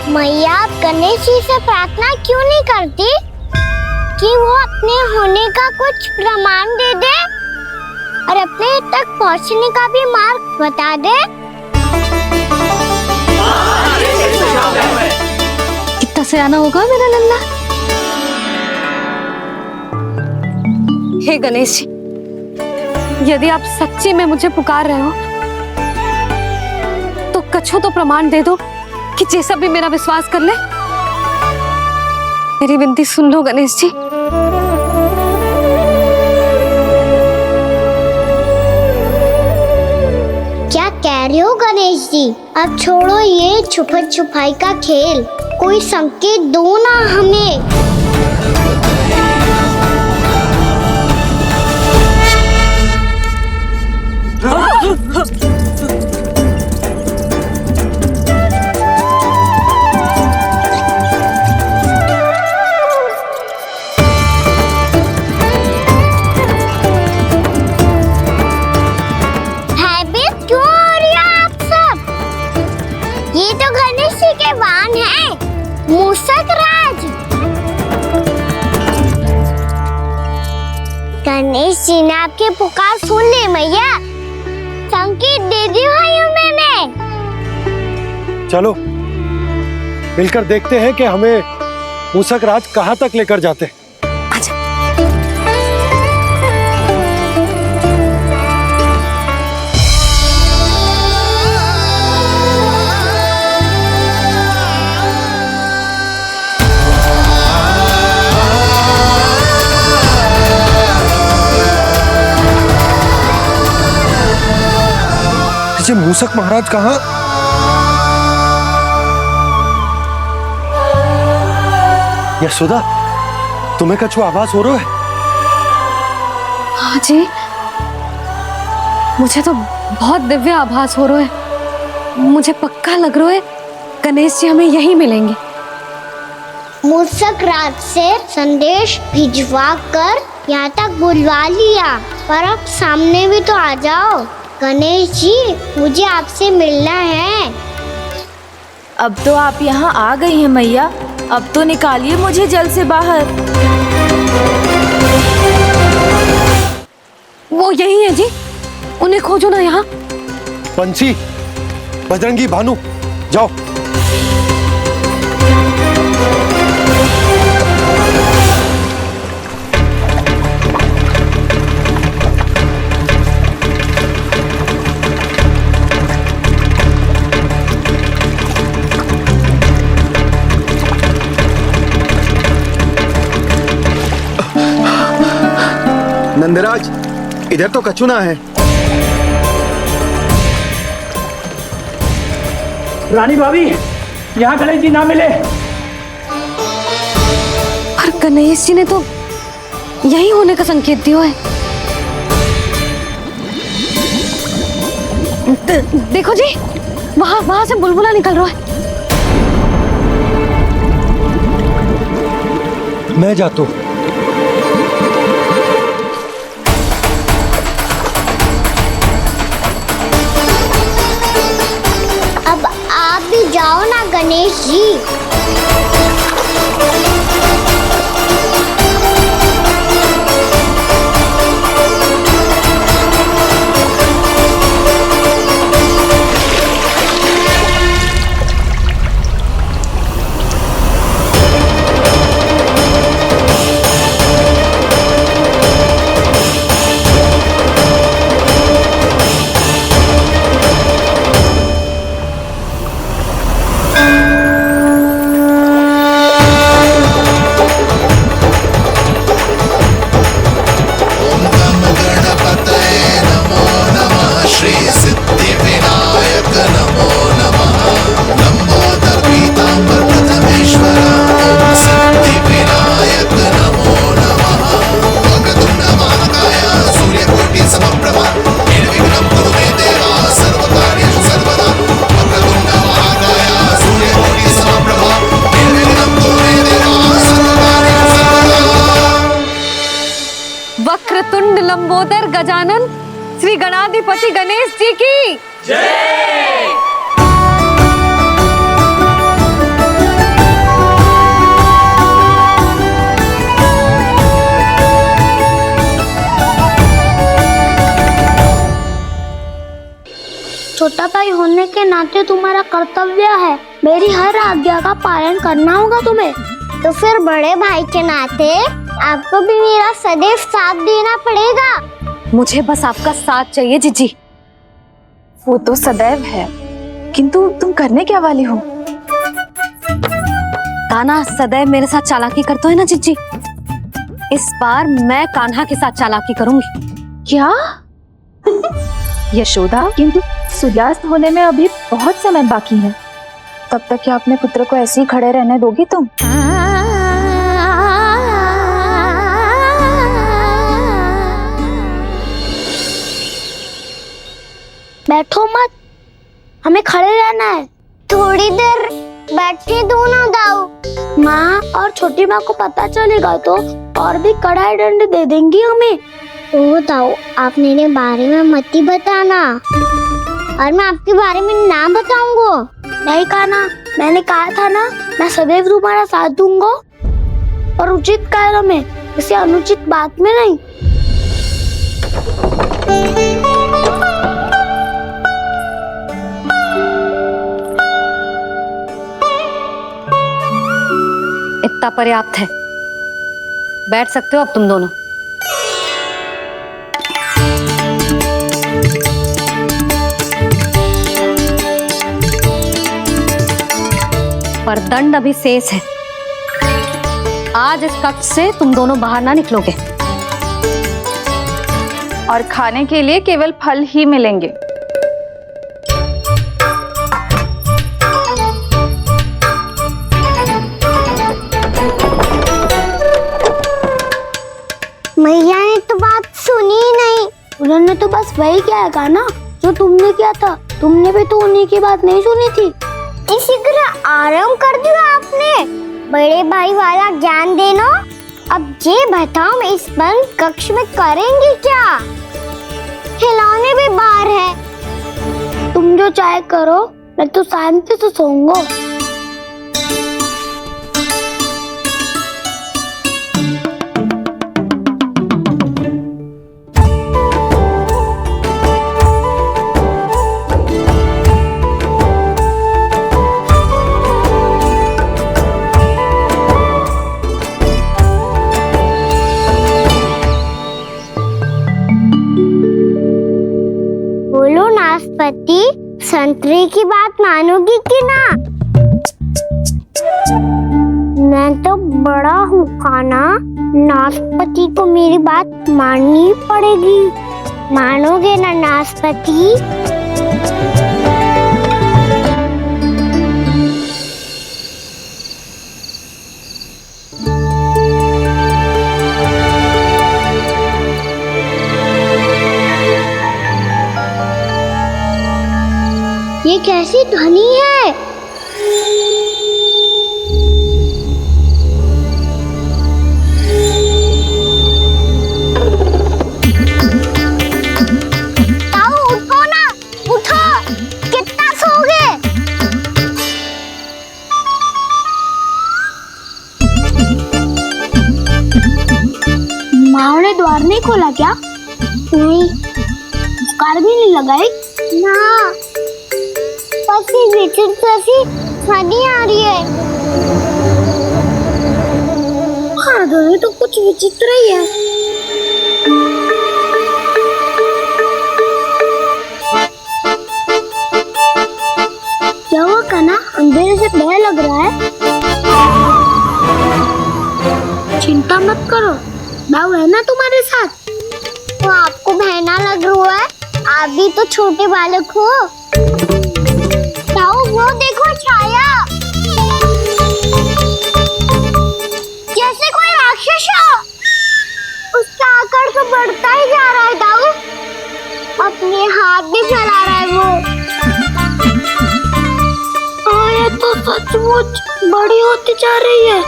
Speaker 7: मैया, आप गणेश जी से प्रार्थना क्यों नहीं करती कि वो अपने होने का कुछ प्रमाण दे दे और अपने तक पहुंचने का भी मार्ग बता दे?
Speaker 1: कितना सयाना होगा मेरा लल्ला। हे गणेश जी, यदि आप सच्ची में मुझे पुकार रहे हो तो कछो तो प्रमाण दे दो कि जैसा भी मेरा विश्वास कर ले। मेरी विनती सुन लो गणेश जी।
Speaker 7: क्या कह रहे हो गणेश जी? अब छोड़ो ये छुपन छुपाई का खेल, कोई संकेत दो ना हमें। गणेश जी ने आपकी पुकार सुन ली मैया, संकेत दे दी भाइयों मैंने।
Speaker 9: चलो मिलकर देखते हैं कि हमें मूसक राज कहां तक लेकर जाते हैं। मूसक महाराज कहाँ? यशोदा, तुम्हें कछु आवाज हो रहा है?
Speaker 1: हाँ जी, मुझे तो बहुत दिव्य आभास हो रहा है। मुझे पक्का लग रहा है गणेश जी हमें यहीं मिलेंगे।
Speaker 7: मूसक राज से संदेश भिजवा कर यहाँ तक बुलवा लिया, पर अब सामने भी तो आ जाओ। गणेश जी, मुझे आपसे मिलना है।
Speaker 12: अब तो आप यहाँ आ गई हैं मैया, अब तो निकालिए मुझे जल से बाहर।
Speaker 1: वो यही है जी, उन्हें खोजो ना यहाँ।
Speaker 9: बंसी, बजरंगी, भानु, जाओ।
Speaker 10: नंदराज, इधर तो कछुना है।
Speaker 11: रानी भाभी, यहाँ गणेश जी ना मिले।
Speaker 1: पर गणेश जी ने तो यही होने का संकेत दिया है। देखो जी, वहाँ वहाँ से बुलबुला निकल रहा है।
Speaker 9: मैं जाता हूँ।
Speaker 7: अब आप भी जाओ ना गणेश जी।
Speaker 1: वक्रतुंड लंबोदर गजानन श्री गणाधिपति गणेश जी की जय।
Speaker 7: छोटा भाई होने के नाते तुम्हारा कर्तव्य है, मेरी हर आज्ञा का पालन करना होगा तुम्हें। तो फिर बड़े भाई के नाते आपको भी मेरा सदैव साथ देना पड़ेगा।
Speaker 1: मुझे बस आपका साथ चाहिए जीजी।
Speaker 2: वो तो सदैव है, किंतु तुम करने क्या वाली हो?
Speaker 1: कान्हा सदैव मेरे साथ चालाकी करता है ना जीजी। इस बार मैं कान्हा के साथ चालाकी करूंगी।
Speaker 2: क्या? यशोदा, किंतु सूर्यास्त होने में अभी बहुत समय बाकी है। तब तक क्या अपने पुत्र को ऐसे ही खड़े रहने दोगी तुम?
Speaker 7: बैठो मत, हमें खड़े रहना है। थोड़ी देर बैठे दो ना दाऊ। माँ और छोटी माँ को पता चलेगा तो और भी कड़ा दंड दे देंगी हमें। ओ दाऊ, आप मेरे बारे में मत ही बताना, और मैं आपके बारे में ना बताऊंगा। नहीं कान्हा, मैंने कहा था ना, मैं सदैव तुम्हारा साथ दूंगा, और उचित कार्य में, किसी अनुचित बात में नहीं।
Speaker 1: इतना पर्याप्त है, बैठ सकते हो अब तुम दोनों। पर दंड अभी शेष है। आज इस कक्ष से तुम दोनों बाहर ना निकलोगे,
Speaker 2: और खाने के लिए केवल फल ही मिलेंगे।
Speaker 7: मैया ने तो बात सुनी ही नहीं। उन्होंने तो बस वही किया ना जो तुमने किया था। तुमने भी तो उन्हीं की बात नहीं सुनी थी। इसी तरह आराम कर दिया आपने। बड़े भाई वाला ज्ञान देना। अब ये बताओ, इस बंद कक्ष में करेंगे क्या? खिलौने भी बाहर है। तुम जो चाहे करो, मैं तो शांति से सोऊंगा। नाशपाती, संतरे की बात मानोगी कि ना? मैं तो बड़ा हूँ कान्हा, नाशपाती को मेरी बात माननी पड़ेगी। मानोगे ना नाशपाती? ये कैसी ध्वनि है? ताऊ उठो ना, उठो, कितना सोओगे? माँ ने द्वार नहीं खोला क्या? नहीं। कार भी नहीं लगाई? ना। बस ये विचित्र सी ध्वनि आ रही है। हाँ, ध्वनि तो कुछ विचित्र ही है। क्या हुआ कान्हा? अंधेरे से भय लग रहा है। चिंता मत करो, दाऊ है ना तुम्हारे साथ। तो आपको भय ना लग रहा है? आप भी तो छोटे बालक हो। दाऊ वो देखो छाया, जैसे कोई राक्षस हो। उसका आकार तो बढ़ता ही जा रहा है दाऊ। अपने हाथ भी फैला रहा है वो। हाँ, ये तो सचमुच बड़ी होती जा रही है।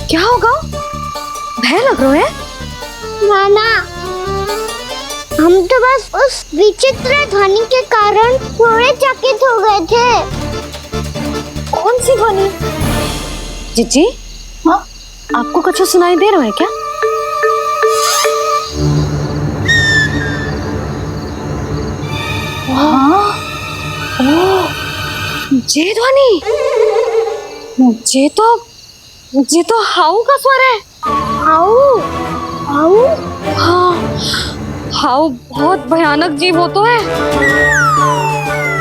Speaker 1: क्या होगा? भय लग रहा है?
Speaker 7: नाना, हम तो बस उस विचित्र ध्वनि के कारण थोड़े चकित हो गए थे।
Speaker 1: कौन सी ध्वनि? जीजी, हाँ, आपको कुछ सुनाई दे रहा है क्या? हाँ, ये ध्वनि, ये तो हाउ का स्वर है।
Speaker 7: हाउ? हाउ?
Speaker 1: हाँ, हाउ बहुत भयानक जीव हो तो है।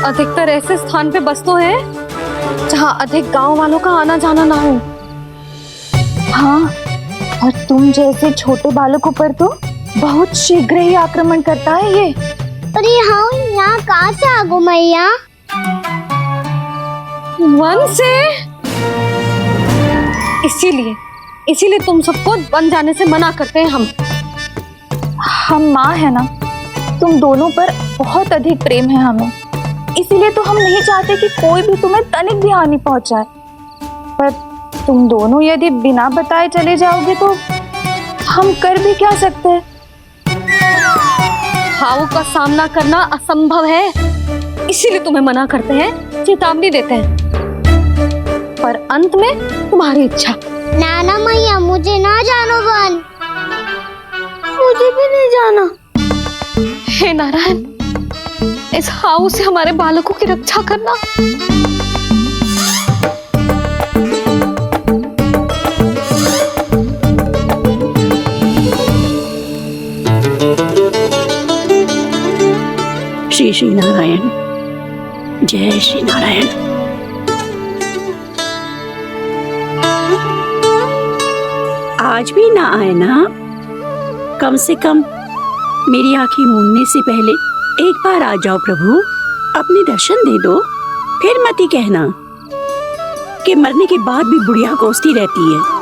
Speaker 1: अधिकतर ऐसे स्थान पे बसते हैं जहाँ अधिक गांव वालों का आना जाना ना हो।
Speaker 12: हाँ, और तुम जैसे छोटे बालकों पर तो बहुत शीघ्र ही आक्रमण करता है ये।
Speaker 7: पर ये हाउ यहाँ कहाँ से आ गो मैया?
Speaker 1: वन से। इसीलिए तुम सबको वन जाने से मना करते हैं हम
Speaker 12: माँ है ना, तुम दोनों पर बहुत अधिक प्रेम है हमें, इसीलिए तो हम नहीं चाहते कि कोई भी तुम्हें तनिक भी हानि पहुंचाए। पर तुम दोनों यदि बिना बताए चले जाओगे तो हम कर भी क्या सकते हैं?
Speaker 1: हाउ का सामना करना असंभव है, इसीलिए तुम्हें मना करते हैं, चेतावनी देते हैं। पर अंत में तुम्हारी इच्छा।
Speaker 7: नाना मैया, मुझे ना जानो वन। मुझे भी नहीं जाना।
Speaker 1: हे नारायण, इस हाउ से हमारे बालकों की रक्षा करना।
Speaker 14: श्री श्री नारायण, जय श्री नारायण। आज भी ना आए ना? कम से कम मेरी आंखें मूंदने से पहले एक बार आ जाओ प्रभु, अपने दर्शन दे दो। फिर मत ही कहना कि मरने के बाद भी बुढ़िया कोसती रहती है।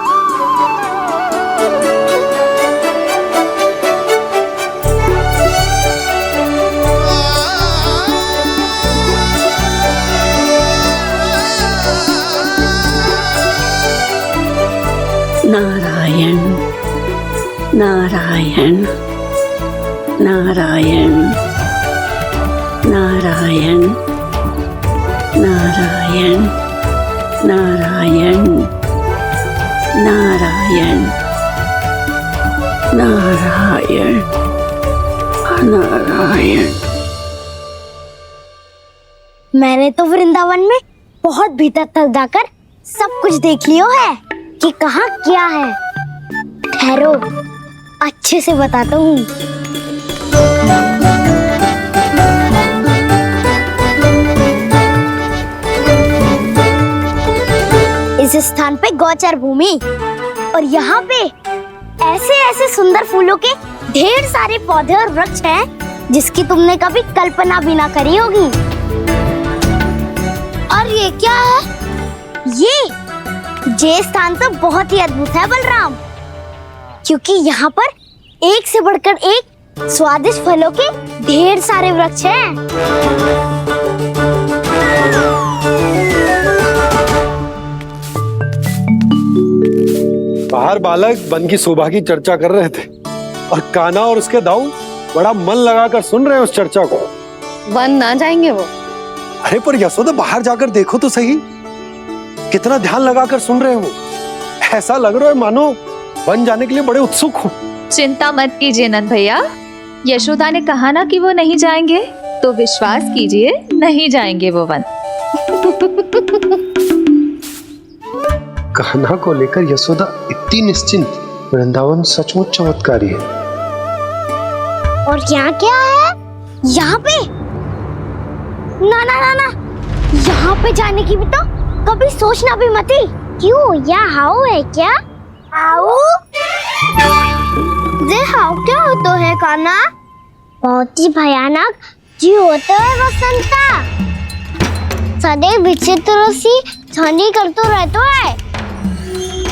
Speaker 14: नारायण नारायण नारायण नारायण नारायण नारायण नारायण नारायण नारायण।
Speaker 7: मैंने तो वृंदावन में बहुत भीतर तक जाकर सब कुछ देख लियो है कि कहाँ क्या है। ठहरो, अच्छे से बताता हूँ। इस स्थान पे गोचर भूमि और यहाँ पे ऐसे ऐसे सुंदर फूलों के ढेर सारे पौधे और वृक्ष हैं जिसकी तुमने कभी कल्पना भी ना करी होगी। और ये क्या है? ये स्थान तो बहुत ही अद्भुत है बलराम, क्योंकि यहाँ पर एक से बढ़कर एक स्वादिष्ट फलों के ढेर सारे वृक्ष हैं।
Speaker 9: बाहर बालक वन की शोभा की चर्चा कर रहे थे और कान्हा और उसके दाऊ बड़ा मन लगाकर सुन रहे हैं उस चर्चा को।
Speaker 1: वन ना जाएंगे वो?
Speaker 9: अरे पर यशोदा बाहर जाकर देखो तो सही, कितना ध्यान लगाकर सुन रहे हो। ऐसा लग रहा है मानो वन जाने के लिए बड़े उत्सुक हो।
Speaker 15: चिंता मत कीजिए नंद भैया, यशोदा ने कहा ना कि वो नहीं जाएंगे, तो विश्वास कीजिए नहीं जाएंगे वो वन।
Speaker 9: कान्हा को लेकर यशोदा इतनी निश्चिंत, वृंदावन सचमुच चमत्कारी है।
Speaker 7: और यहाँ क्या है? यहाँ पे ना ना ना ना, यहाँ पे जाने की भी तो कभी सोचना भी मत ही। क्यों, यहाँ हाउ है क्या? हाउ? ये हाउ क्या होता है कान्हा? बहुत ही भयानक जी होता है वसंता, सदैव विचित्र सी ध्वनि करते रहता है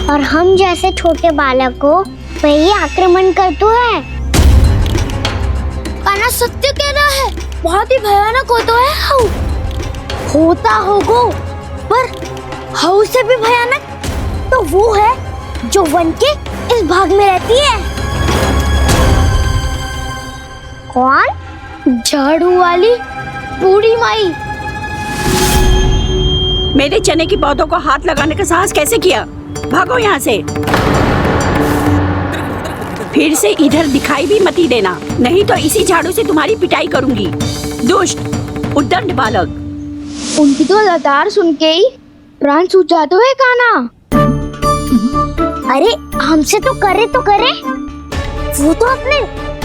Speaker 7: और हम जैसे छोटे बालक को वही आक्रमण करते हैं। कान्हा सत्य कह रहा है, बहुत ही भयानक होता है हाउ। होता होगा, पर हाउ से भी भयानक तो वो है जो वन के इस भाग में रहती है। कौन? झाड़ू वाली बूढ़ी माई।
Speaker 14: मेरे चने की पौधों को हाथ लगाने का साहस कैसे किया? भागो यहाँ से, फिर से इधर दिखाई भी मत देना, नहीं तो इसी झाड़ू से तुम्हारी पिटाई करूंगी। दुष्ट उद्दंड बालक।
Speaker 7: उनकी तो लतार सुन के ही प्राण सूझ जाते हैं कान्हा। अरे हमसे तो करे, वो तो अपने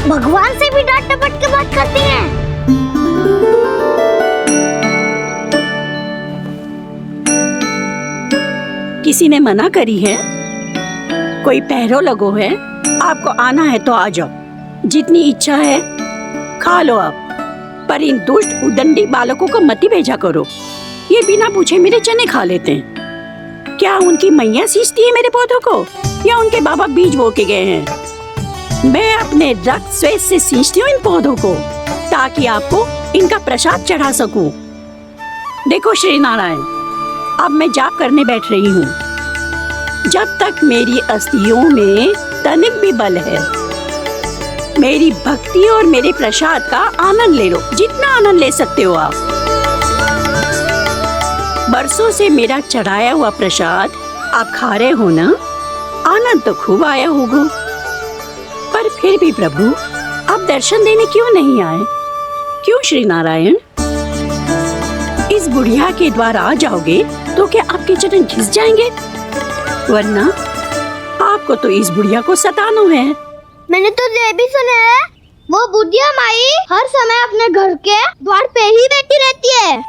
Speaker 7: भगवान से भी डांट डपट के बात करती हैं।
Speaker 14: किसी ने मना करी है? कोई पहरो लगो है? आपको आना है तो आ जाओ, जितनी इच्छा है खा लो आप, पर इन दुष्ट उदंडी बालकों को मत ही भेजा करो। ये बिना पूछे मेरे चने खा लेते हैं। क्या उनकी मैया सींचती है मेरे पौधों को, या उनके बाबा बीज बो के गए हैं? मैं अपने रक्त स्वेद से सींचती हूँ इन पौधों को, ताकि आपको इनका प्रसाद चढ़ा सकूं। देखो श्री नारायण, अब मैं जाप करने बैठ रही हूँ। जब तक मेरी अस्थियों में तनिक भी बल है, मेरी भक्ति और मेरे प्रसाद का आनंद ले लो, जितना आनंद ले सकते हो आप। बरसों से मेरा चढ़ाया हुआ प्रसाद आप खा रहे हो ना, आनंद तो खूब आया होगा, पर फिर भी प्रभु आप दर्शन देने क्यों नहीं आए? क्यों श्री नारायण? इस बुढ़िया के द्वार आ जाओगे तो क्या आपके चरण घिस जाएंगे? वरना आपको तो इस बुढ़िया को सताना है।
Speaker 7: मैंने तो ये भी सुना है, वो बुढ़िया माई हर समय अपने घर के द्वार पे ही बैठी रहती है।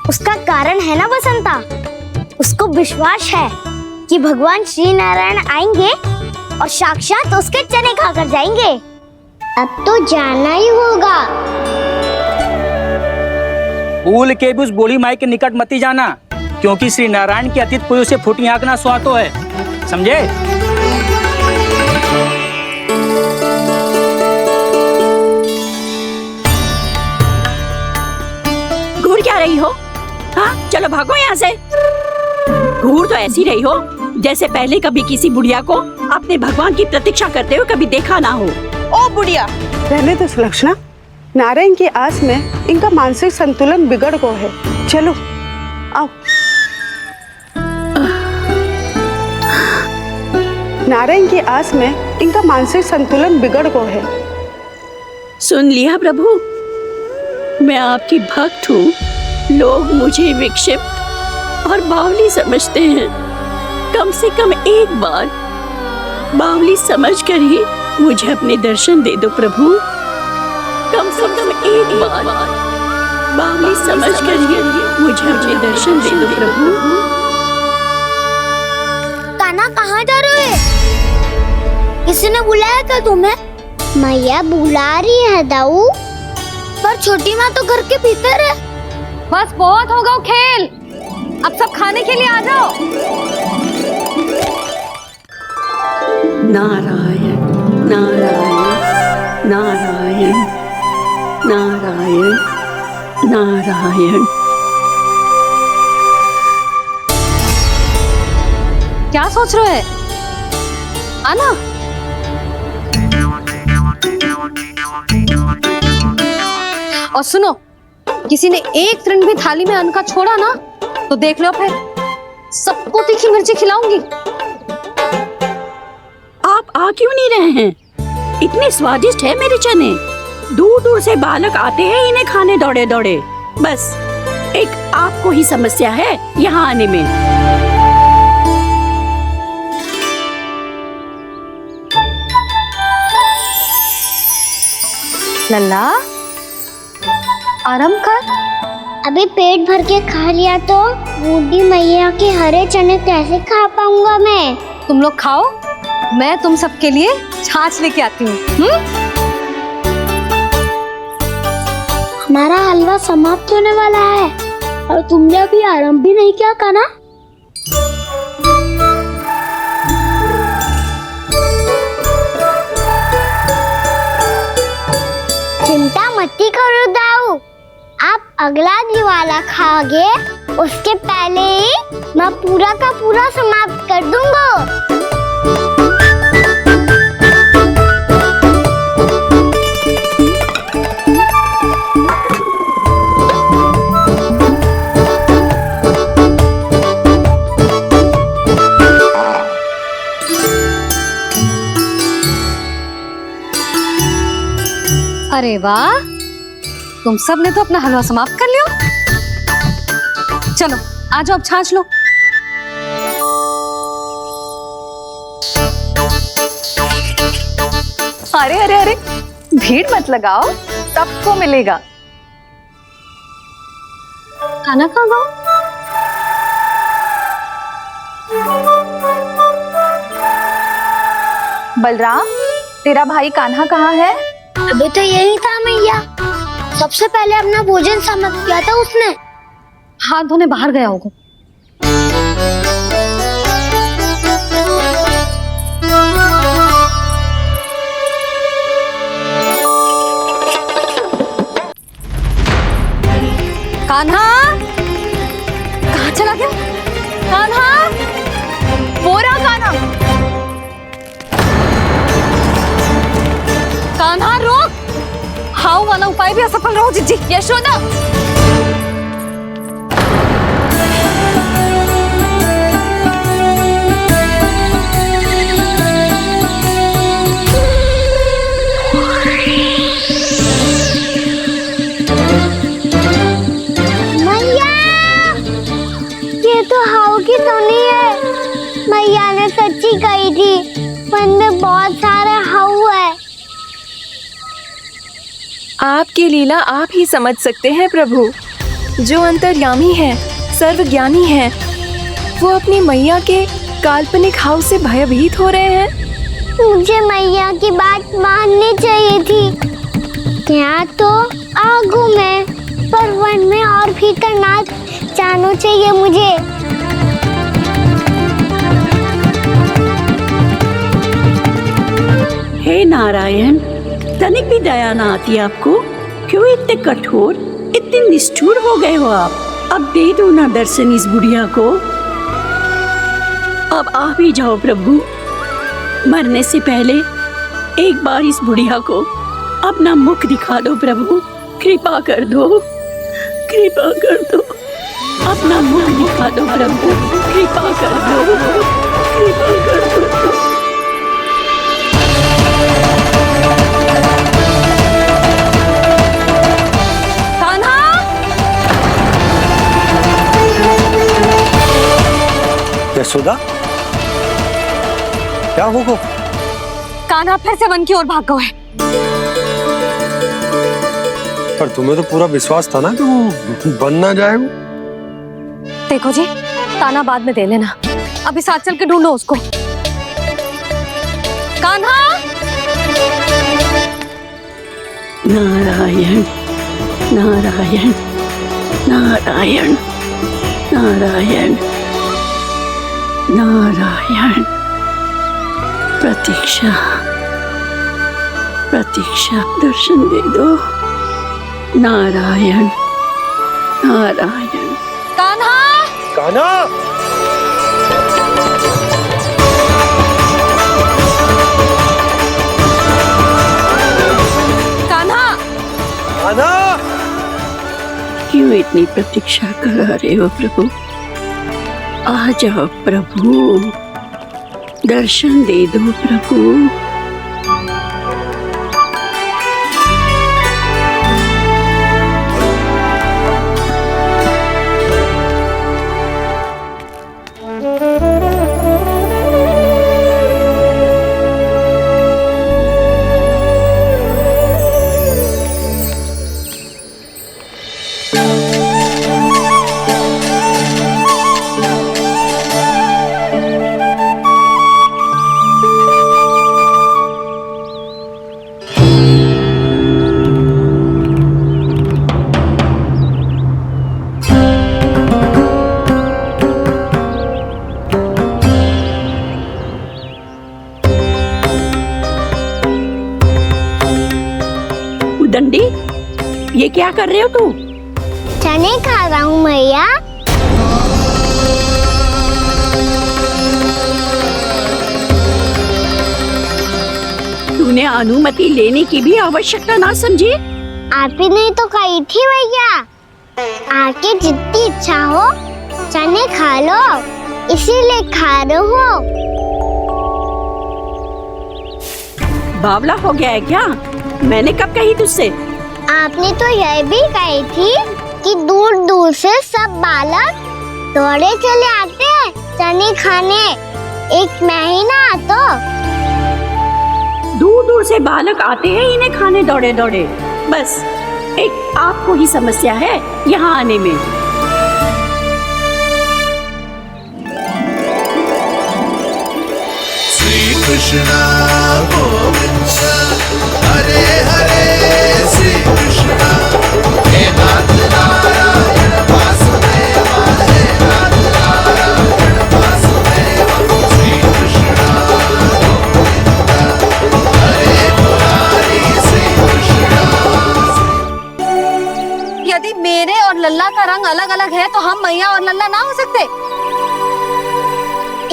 Speaker 7: उसका कारण है ना बसंता, उसको विश्वास है कि भगवान श्री नारायण आएंगे और साक्षात उसके चने खाकर जाएंगे। अब तो जाना ही होगा।
Speaker 16: भूल के भी उस बूढ़ी माई के निकट मत जाना, क्योंकि श्री नारायण की अतीत पुरुष से फूटी आंख ना सुहातो है, समझे?
Speaker 14: घूर क्या रही हो? हाँ, चलो भागो यहाँ से। घूर तो ऐसी रही हो जैसे पहले कभी किसी बुढ़िया को अपने भगवान की प्रतीक्षा करते हुए कभी देखा ना हो।
Speaker 2: ओ बुढ़िया,
Speaker 17: रहने दो सुलक्षणा, नारायण की आस में इनका मानसिक संतुलन बिगड़ गया है। चलो आओ। नारायण की आस में इनका मानसिक संतुलन बिगड़ गया है।
Speaker 14: सुन लिया प्रभु, मैं आपकी भक्त हूँ। लोग मुझे विक्षिप्त और बावली समझते हैं। कम से कम एक बार बावली समझकर ही मुझे अपने दर्शन दे दो प्रभु। कम से कम एक बार बावली समझकर ही मुझे अपने दर्शन दे दो प्रभु।
Speaker 7: कान्हा कहाँ जा रहे हो? किसी ने बुलाया था तुम्हें? मैया बुला रही है दाऊ, पर छोटी माँ तो घर के भीतर है।
Speaker 1: बस बहुत होगा खेल, अब सब खाने के लिए आ जाओ।
Speaker 14: नारायण नारायण नारायण नारायण नारायण।
Speaker 1: क्या सोच रहे हैं? आना। और सुनो, किसी ने एक तृण भी थाली में अन्न का छोड़ा ना तो देख लो, फिर सबको तीखी मिर्ची खिलाऊंगी।
Speaker 14: आप आ क्यों नहीं रहे हैं? इतने स्वादिष्ट है मेरे चने। दूर दूर से बालक आते हैं इन्हें खाने दौड़े दौड़े। बस एक आपको ही समस्या है यहाँ आने में।
Speaker 1: लल्ला, आराम कर।
Speaker 7: अभी पेट भर के खा लिया तो बूढ़ी मैया के हरे चने कैसे खा पाऊंगा मैं?
Speaker 1: तुम लोग खाओ, मैं तुम सबके लिए छाछ लेके आती हूँ।
Speaker 7: हमारा हलवा समाप्त होने वाला है और तुमने अभी आराम भी नहीं किया कान्हा। चिंता मत करो दाऊ, आप अगला दिवाला खाओगे उसके पहले ही मैं पूरा का पूरा समाप्त कर दूंगा।
Speaker 1: अरे वाह, तुम सब ने तो अपना हलवा समाप्त कर लिया। चलो आ जाओ, अब छाछ लो।
Speaker 15: अरे अरे अरे, भीड़ मत लगाओ, सबको मिलेगा।
Speaker 1: खाना खा गो।
Speaker 15: बलराम, तेरा भाई कान्हा कहाँ है?
Speaker 7: अभी तो यही था मैया, सबसे पहले अपना भोजन समाप्त किया था उसने।
Speaker 1: हाथ धोने बाहर गया होगा। कान्हा कहाँ चला गया? कान्हा,
Speaker 15: वो रहा कान्हा।
Speaker 1: कान्हा रोक, हाउ वाला उपाय भी असफल रहो जिज्जी।
Speaker 15: यशोदा,
Speaker 7: मैया, ये तो हाउ की धुनी है। मैया ने सच्ची कही थी, वन में बहुत सारे हाउ है।
Speaker 5: आपकी लीला आप ही समझ सकते हैं प्रभु। जो अंतर्यामी है, सर्वज्ञानी है, वो अपनी मैया के काल्पनिक हाव से भयभीत हो रहे हैं।
Speaker 7: मुझे मैया की बात माननी चाहिए थी। यहाँ तो आगू में, पर वन में और भीतर ना जाना चाहिए मुझे।
Speaker 14: हे नारायण, तनिक भी दया ना आती आपको? क्यों इतने कठोर, इतने निष्ठुर हो गए हो आप? अब दे दो ना दर्शन इस बुढ़िया को। अब आप ही जाओ प्रभु, मरने से पहले एक बार इस बुढ़िया को अपना मुख दिखा दो प्रभु। कृपा कर दो, कृपा कर दो, अपना मुख दिखा दो प्रभु। कृपा कर दो, कृपा कर दो।
Speaker 9: यशोदा, क्या होगा?
Speaker 1: कान्हा फिर से वन की ओर भाग गया है।
Speaker 9: पर तुम्हें तो पूरा विश्वास था ना कि वो बन ना जाए। वो
Speaker 1: देखो जी, ताना बाद में दे लेना, अभी साथ चल के ढूंढो उसको। कान्हा,
Speaker 14: नारायण नारायण नारायण नारायण नारायण प्रतीक्षा, प्रतीक्षा, दर्शन दे दो। नारायण, नारायण।
Speaker 1: कान्हा,
Speaker 9: कान्हा,
Speaker 1: कान्हा,
Speaker 9: कान्हा।
Speaker 14: क्यों इतनी प्रतीक्षा करा रहे हो प्रभु? आ जाओ प्रभु, दर्शन दे दो प्रभु। दंडी, ये क्या कर रहे हो तू?
Speaker 7: चने खा रहा हूँ मैया।
Speaker 14: तूने अनुमति लेने की भी आवश्यकता ना समझी?
Speaker 7: आप ही ने तो कही थी भैया, आके जितनी इच्छा हो चने खा लो, इसीलिए खा रहे हो।
Speaker 14: बावला हो गया है क्या? मैंने कब कही तुझसे?
Speaker 7: आपने तो यह भी कही थी कि दूर दूर से सब बालक दौड़े चले आते हैं चने खाने, एक महीना तो
Speaker 14: दूर दूर से बालक आते हैं इन्हें खाने दौड़े दौड़े। बस एक आपको ही समस्या है यहाँ आने में।
Speaker 18: श्री कृष्णा गोविंद हरे हरे, श्री कृष्णा हे नाथ नारायण वासुदेव, हे नाथ नारायण वासुदेव, श्री कृष्णा गोविंद हरे मुरारी, श्री कृष्णा।
Speaker 1: यदि मेरे और लल्ला का रंग अलग अलग है तो हम मैया और लल्ला ना हो सकते?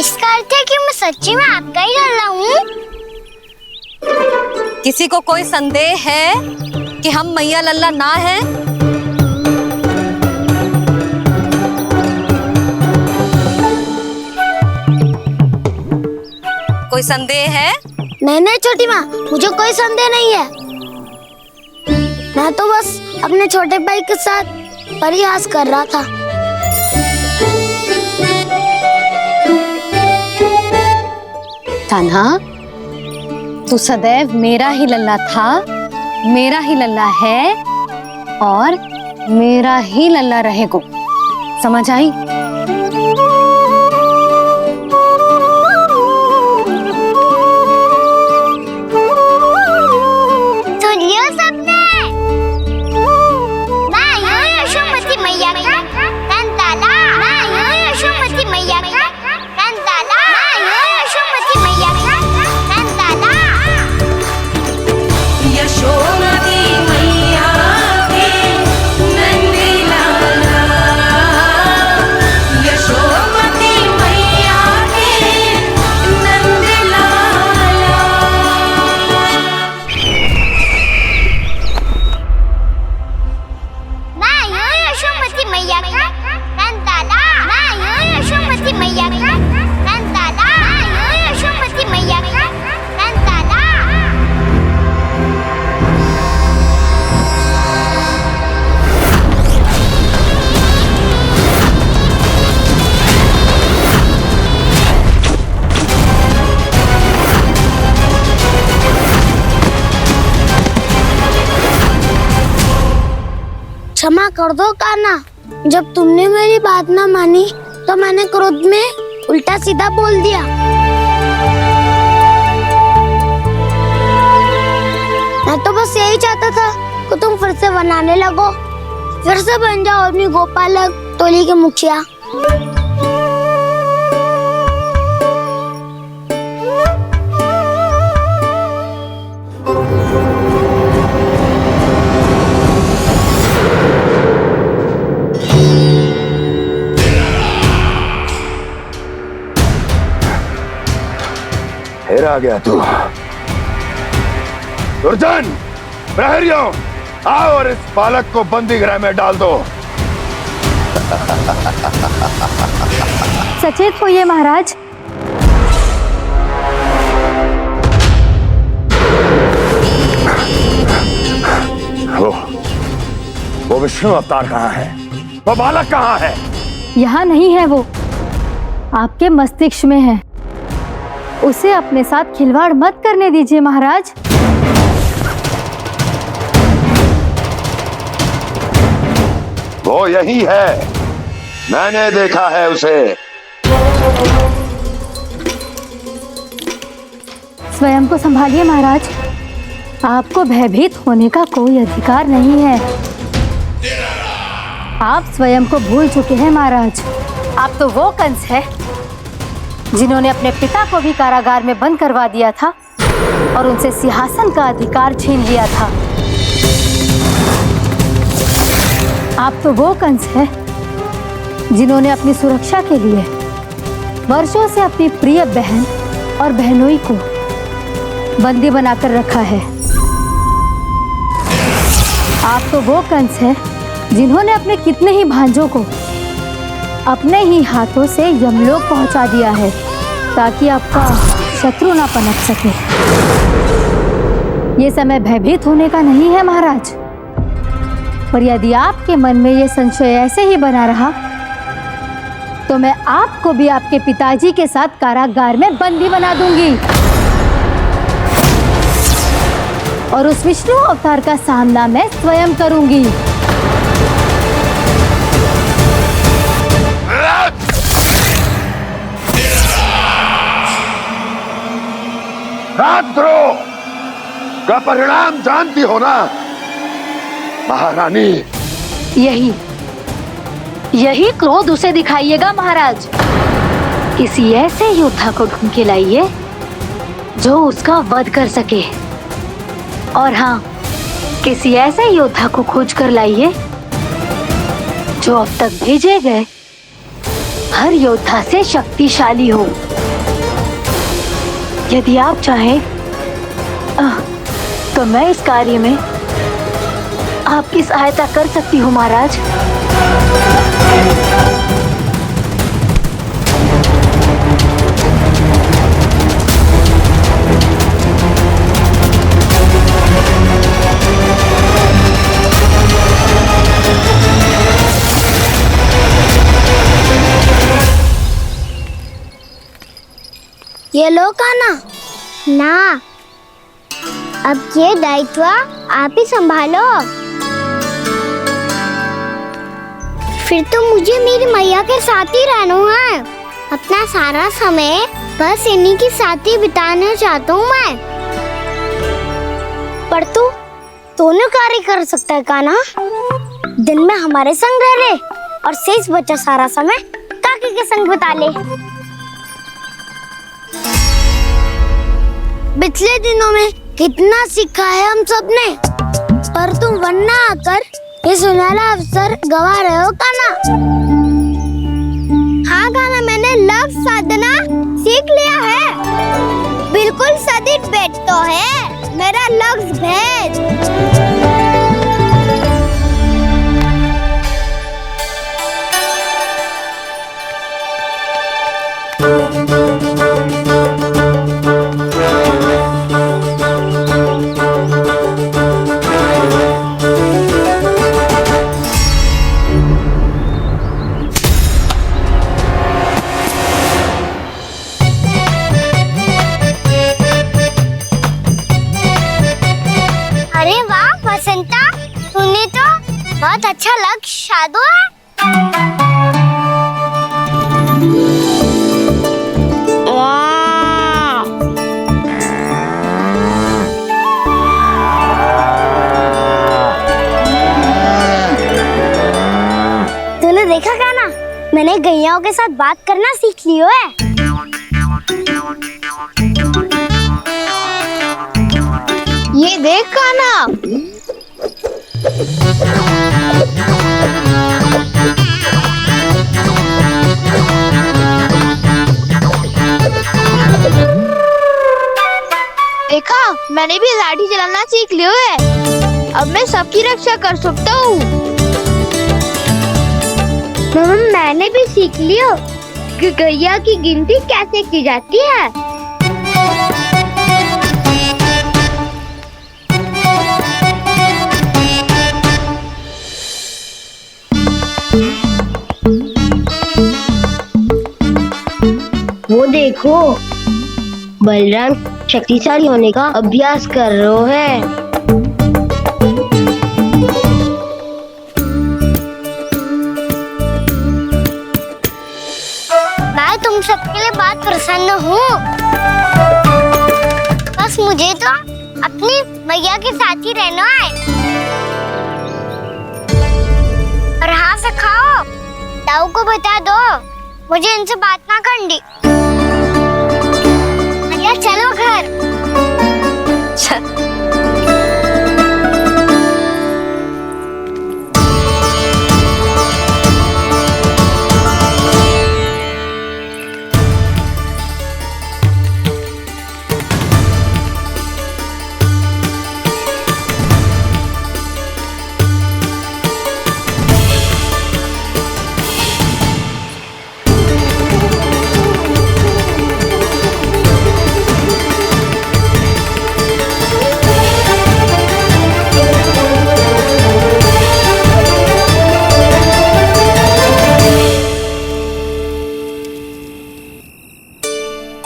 Speaker 7: इसका अर्थ है कि मैं सच्ची में आपका ही लल्ला हूँ?
Speaker 1: किसी को कोई संदेह है कि हम मैया लल्ला ना हैं? कोई संदेह है?
Speaker 7: नहीं छोटी माँ, मुझे कोई संदेह नहीं है। मैं तो बस अपने छोटे भाई के साथ परिहास कर रहा था।
Speaker 1: कान्हा, तू सदैव मेरा ही लल्ला था, मेरा ही लल्ला है और मेरा ही लल्ला रहेगा। समझ आई?
Speaker 7: सुनियो सबने, मैं हूँ यशोमती मैया का कंताला, मैं हूँ यशोमती मैया का कंताला, मैं हूँ यशोमती मैया का कंताला।
Speaker 18: यशोमती मैया के नंदी लाला, यशोमती मैया के नंदी लाला।
Speaker 7: मैं हूँ यशोमती मैया का कंताला, मैं हूँ यशोमती मैया का कंताला, मैं हूँ यशोमती मैया का कंताला। क्षमा कर दो कान्हा, जब तुमने मेरी बात ना मानी तो मैंने क्रोध में उल्टा सीधा बोल दिया। मैं तो बस यही चाहता था कि तुम फिर से बनाने लगो, फिर से बन जाओ अपनी गोपालक टोली के मुखिया।
Speaker 13: फिर आ गया तू। दुर्जन, प्रहरियों, आओ और इस बालक को बंदी गृह में डाल दो।
Speaker 4: सचेत होइए महाराज।
Speaker 13: वो विष्णु अवतार कहाँ है? वो बालक कहाँ है?
Speaker 4: यहाँ नहीं है वो, आपके मस्तिष्क में है। उसे अपने साथ खिलवाड़ मत करने दीजिए महाराज।
Speaker 13: वो यही है, मैंने देखा है उसे।
Speaker 4: स्वयं को संभालिए महाराज, आपको भयभीत होने का कोई अधिकार नहीं है। आप स्वयं को भूल चुके हैं महाराज। आप तो वो कंस है जिन्होंने अपने पिता को भी कारागार में बंद करवा दिया था और उनसे सिंहासन का अधिकार छीन लिया था। आप तो वो कंस है जिन्होंने अपनी सुरक्षा के लिए वर्षों से अपनी प्रिय बहन और बहनोई को बंदी बनाकर रखा है। आप तो वो कंस है जिन्होंने अपने कितने ही भांजों को अपने ही हाथों से यमलोक पहुंचा दिया है ताकि आपका शत्रु ना पनप सके। ये समय भयभीत होने का नहीं है महाराज, पर यदि आपके मन में ये संशय ऐसे ही बना रहा तो मैं आपको भी आपके पिताजी के साथ कारागार में बंदी बना दूंगी और उस विष्णु अवतार का सामना मैं स्वयं करूंगी।
Speaker 13: राजद्रोह का परिणाम जानती हो ना महारानी?
Speaker 4: यही क्रोध उसे दिखाइएगा महाराज। किसी ऐसे योद्धा को ढूंढ के लाइए जो उसका वध कर सके, और हाँ, किसी ऐसे योद्धा को खोज कर लाइए जो अब तक भेजे गए हर योद्धा से शक्तिशाली हो। यदि आप चाहें तो मैं इस कार्य में आपकी सहायता कर सकती हूँ महाराज।
Speaker 7: ये लो कान्हा। ना, अब ये दायित्व आप ही संभालो। फिर तो मुझे मेरी मैया के साथ ही रहना है। अपना सारा समय बस इन्हीं के साथ ही बिताना चाहता हूँ मैं। पर तू दोनों कार्य कर सकता है कान्हा। दिन में हमारे संग रह ले और शेष बचा सारा समय काकी के संग बिता ले। पिछले दिनों में कितना सीखा है हम सबने, पर तुम वरना आकर ये सुनहरा अवसर गवा रहे हो कान्हा। हाँ कान्हा, मैंने लक्ष्य साधना सीख लिया है। बिल्कुल सदित भेद तो है मेरा लक्ष्य भेद। बहुत अच्छा लक्ष्य साधो है। तूने देखा कान्हा, मैंने गैयाओं के साथ बात करना सीख लियो है। ये देख कान्हा, मैंने भी लाठी चलाना सीख लियो है। अब मैं सबकी रक्षा कर सकता हूँ। मैंने भी सीख लियो कि गैया की गिनती कैसे की जाती है। वो देखो, बलराम शक्तिशाली होने का अभ्यास कर रहे हैं। मैं तुम सबके लिए बहुत प्रसन्न हूँ। बस मुझे तो अपनी मैया के साथ ही रहना है। और हाँ से खाओ, ताऊ को बता दो मुझे इनसे बात ना करनी। भैया चलो घर।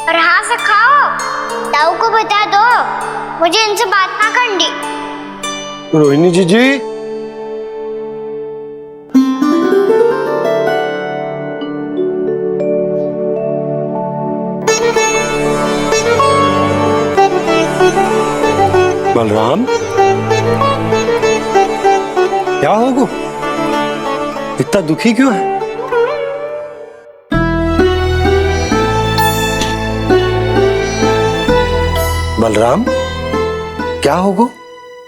Speaker 7: और हाँ से खाओ, ताऊ को बता दो मुझे इनसे बात ना करनी।
Speaker 9: रोहिणी जी बलराम, क्या होगा? इतना दुखी क्यों है? बलराम, क्या होगा?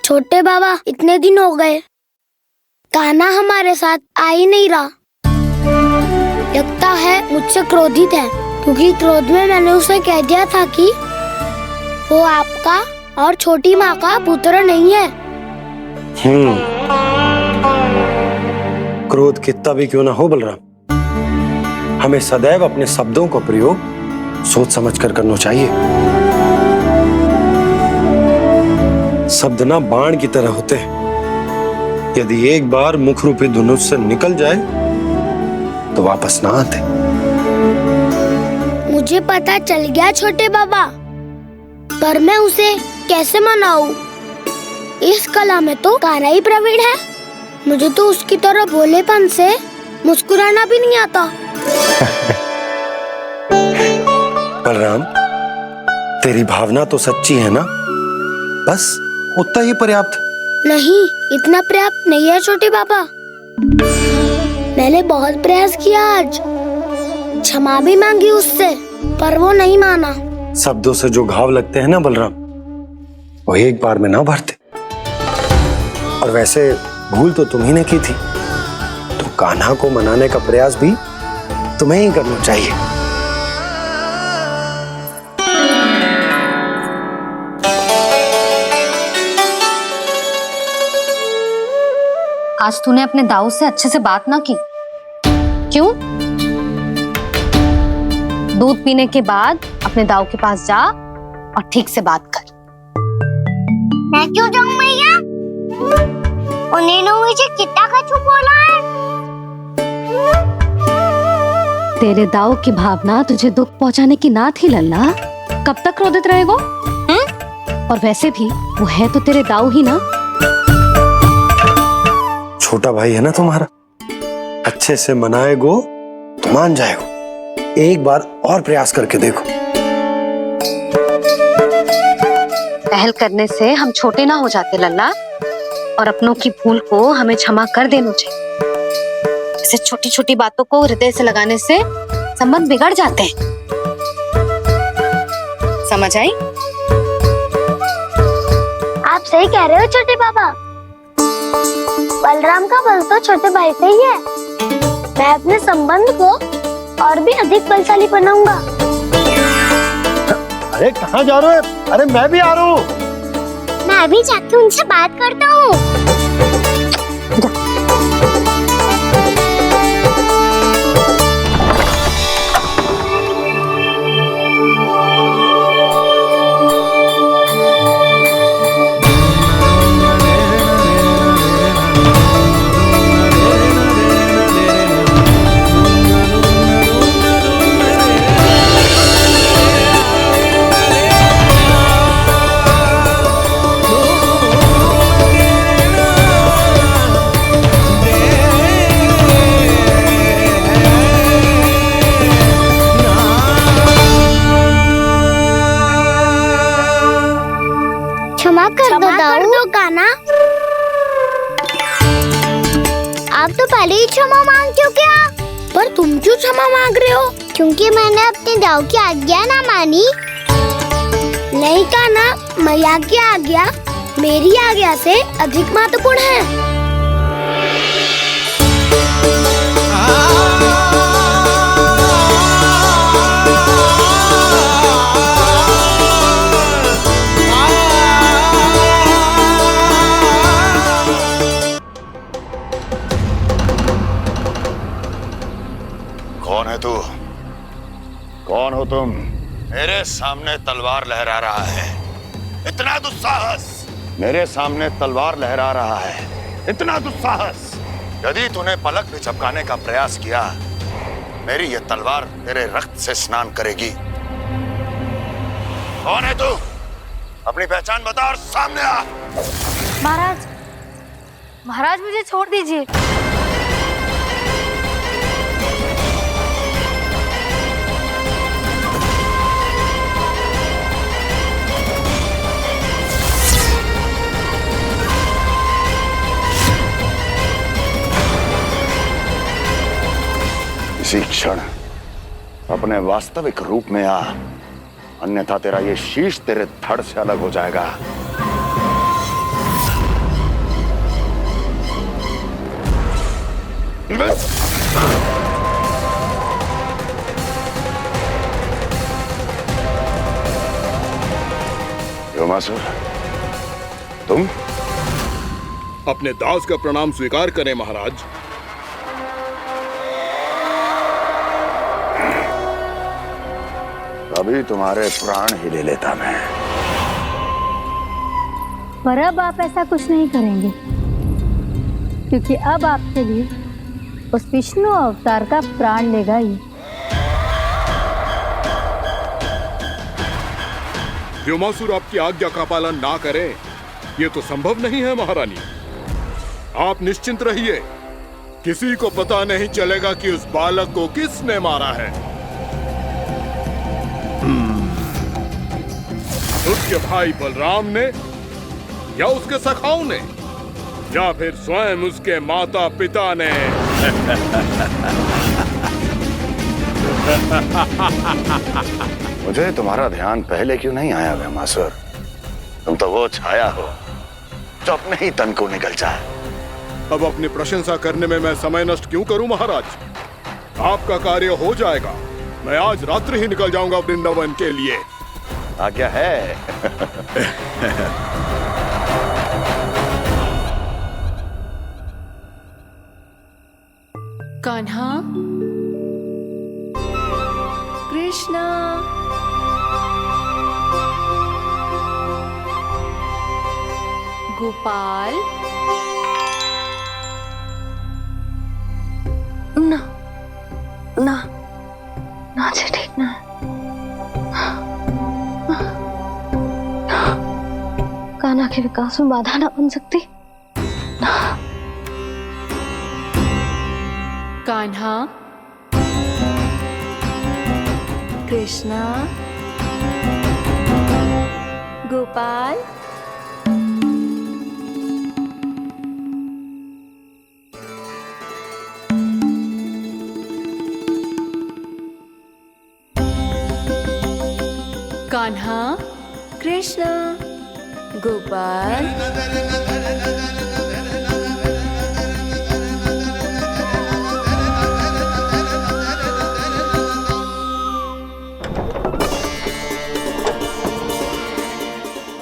Speaker 7: छोटे बाबा, इतने दिन हो गए कान्हा हमारे साथ आ ही नहीं रहा। लगता है मुझसे क्रोधित है, क्योंकि क्रोध में मैंने उसे कह दिया था कि वो आपका और छोटी माँ का पुत्र नहीं है।
Speaker 9: क्रोध कितना भी क्यों ना हो बलराम, हमें सदैव अपने शब्दों का प्रयोग सोच समझ कर करना चाहिए। शब्द ना बाण की तरह होते हैं, यदि एक बार मुख रूपी धनुष से निकल जाए तो वापस ना आते।
Speaker 7: मुझे पता चल गया छोटे बाबा, पर मैं उसे कैसे मनाऊं? इस कला में तो कान्हा ही प्रवीण है। मुझे तो उसकी तरह भोलेपन से मुस्कुराना भी नहीं आता।
Speaker 9: बलराम, तेरी भावना तो सच्ची है ना, बस उतना ही पर्याप्त।
Speaker 7: नहीं, इतना पर्याप्त नहीं है छोटे बाबा। मैंने बहुत प्रयास किया आज, क्षमा भी मांगी उससे, पर वो नहीं माना।
Speaker 9: शब्दों से जो घाव लगते हैं ना बलराम, वो एक बार में ना भरते। और वैसे भूल तो तुम्ही ने की थी, तो कान्हा को मनाने का प्रयास भी तुम्हें ही करना चाहिए।
Speaker 1: आज तूने अपने दाऊ से अच्छे से बात ना की, क्यों? दूध पीने के बाद अपने दाऊ के पास जा और ठीक से बात कर।
Speaker 7: मैं क्यों जाऊं मैया? उन्होंने मुझे कितना कछु बोला है।
Speaker 1: तेरे दाऊ की भावना तुझे दुख पहुंचाने की ना थी लल्ला। कब तक क्रोधित रहेगो? और वैसे भी वो है तो तेरे दाऊ ही ना।
Speaker 9: छोटा भाई है ना तुम्हारा, अच्छे से मनाएगो तो मान जाएगो। एक बार और प्रयास करके देखो।
Speaker 1: पहल करने से हम छोटे ना हो जाते लल्ला, और अपनों की भूल को हमें क्षमा कर देना चाहिए। ऐसे छोटी छोटी बातों को हृदय से लगाने से संबंध बिगड़ जाते हैं। समझ आई?
Speaker 7: आप सही कह रहे हो छोटे बाबा। बलराम का बल तो छोटे भाई से ही है। मैं अपने संबंध को और भी अधिक बलशाली बनाऊंगा।
Speaker 9: अरे कहाँ जा रहे हो? अरे मैं भी आ रहा हूँ।
Speaker 7: मैं अभी जाके उनसे बात करता हूँ। क्षमा कर दो कान्हा। आप तो पहले ही क्षमा मांगते हो क्या? पर तुम क्यों क्षमा मांग रहे हो? क्योंकि मैंने अपने दाऊ की आज्ञा ना मानी। नहीं कान्हा, मैया की आज्ञा मेरी आज्ञा से अधिक महत्वपूर्ण है।
Speaker 19: कौन है तू? कौन हो तुम? मेरे सामने तलवार लहरा रहा है, इतना दुस्साहस! मेरे सामने तलवार लहरा रहा है, इतना दुस्साहस! यदि तूने पलक भी झपकाने का प्रयास किया, मेरी ये तलवार तेरे रक्त से स्नान करेगी। कौन है तू? अपनी पहचान बता और सामने आ।
Speaker 4: महाराज, महाराज मुझे छोड़ दीजिए।
Speaker 19: इसी क्षण अपने वास्तविक रूप में आ, अन्यथा तेरा ये शीश तेरे धड़ से अलग हो जाएगा। योमासुर, तुम?
Speaker 20: अपने दास का प्रणाम स्वीकार करें महाराज।
Speaker 19: अभी तुम्हारे प्राण ही ले लेता मैं।
Speaker 4: पर अब आप ऐसा कुछ नहीं करेंगे, क्योंकि अब आपके लिए उस विष्णु अवतार का प्राण लेगा ही।
Speaker 20: व्योमासुर आपकी आज्ञा का पालन ना करे, ये तो संभव नहीं है महारानी। आप निश्चिंत रहिए, किसी को पता नहीं चलेगा कि उस बालक को किसने मारा है। उसके भाई बलराम ने, या उसके सखाओं ने, या फिर स्वयं उसके माता पिता ने।
Speaker 19: मुझे तुम्हारा ध्यान पहले क्यों नहीं आया व्योमासुर? तुम तो वो छाया हो जो अपने ही तन को निकल जाए।
Speaker 20: अब अपनी प्रशंसा करने में मैं समय नष्ट क्यों करूं महाराज? आपका कार्य हो जाएगा। मैं आज रात्रि ही निकल जाऊंगा वृंदावन के लिए।
Speaker 19: आज्ञा है।
Speaker 15: कान्हा, कृष्णा, गोपाल।
Speaker 1: ना ना ना जी, ठीक ना। कान्हा के विकास में बाधा ना बन सकती।
Speaker 15: कान्हा, कृष्णा, गोपाल। कान्हा, कृष्णा, गोपाल।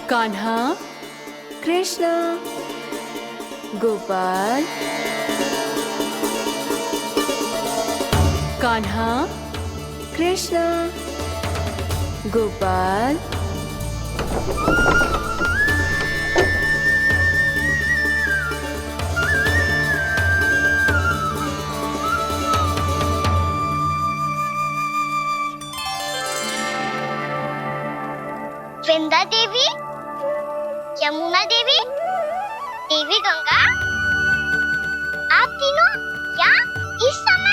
Speaker 15: कान्हा,
Speaker 18: कृष्ण गोपाल
Speaker 1: कान्हा
Speaker 18: कृष्ण गोपाल
Speaker 7: वृंदा देवी, यमुना देवी, देवी गंगा, आप तीनों क्या इस समय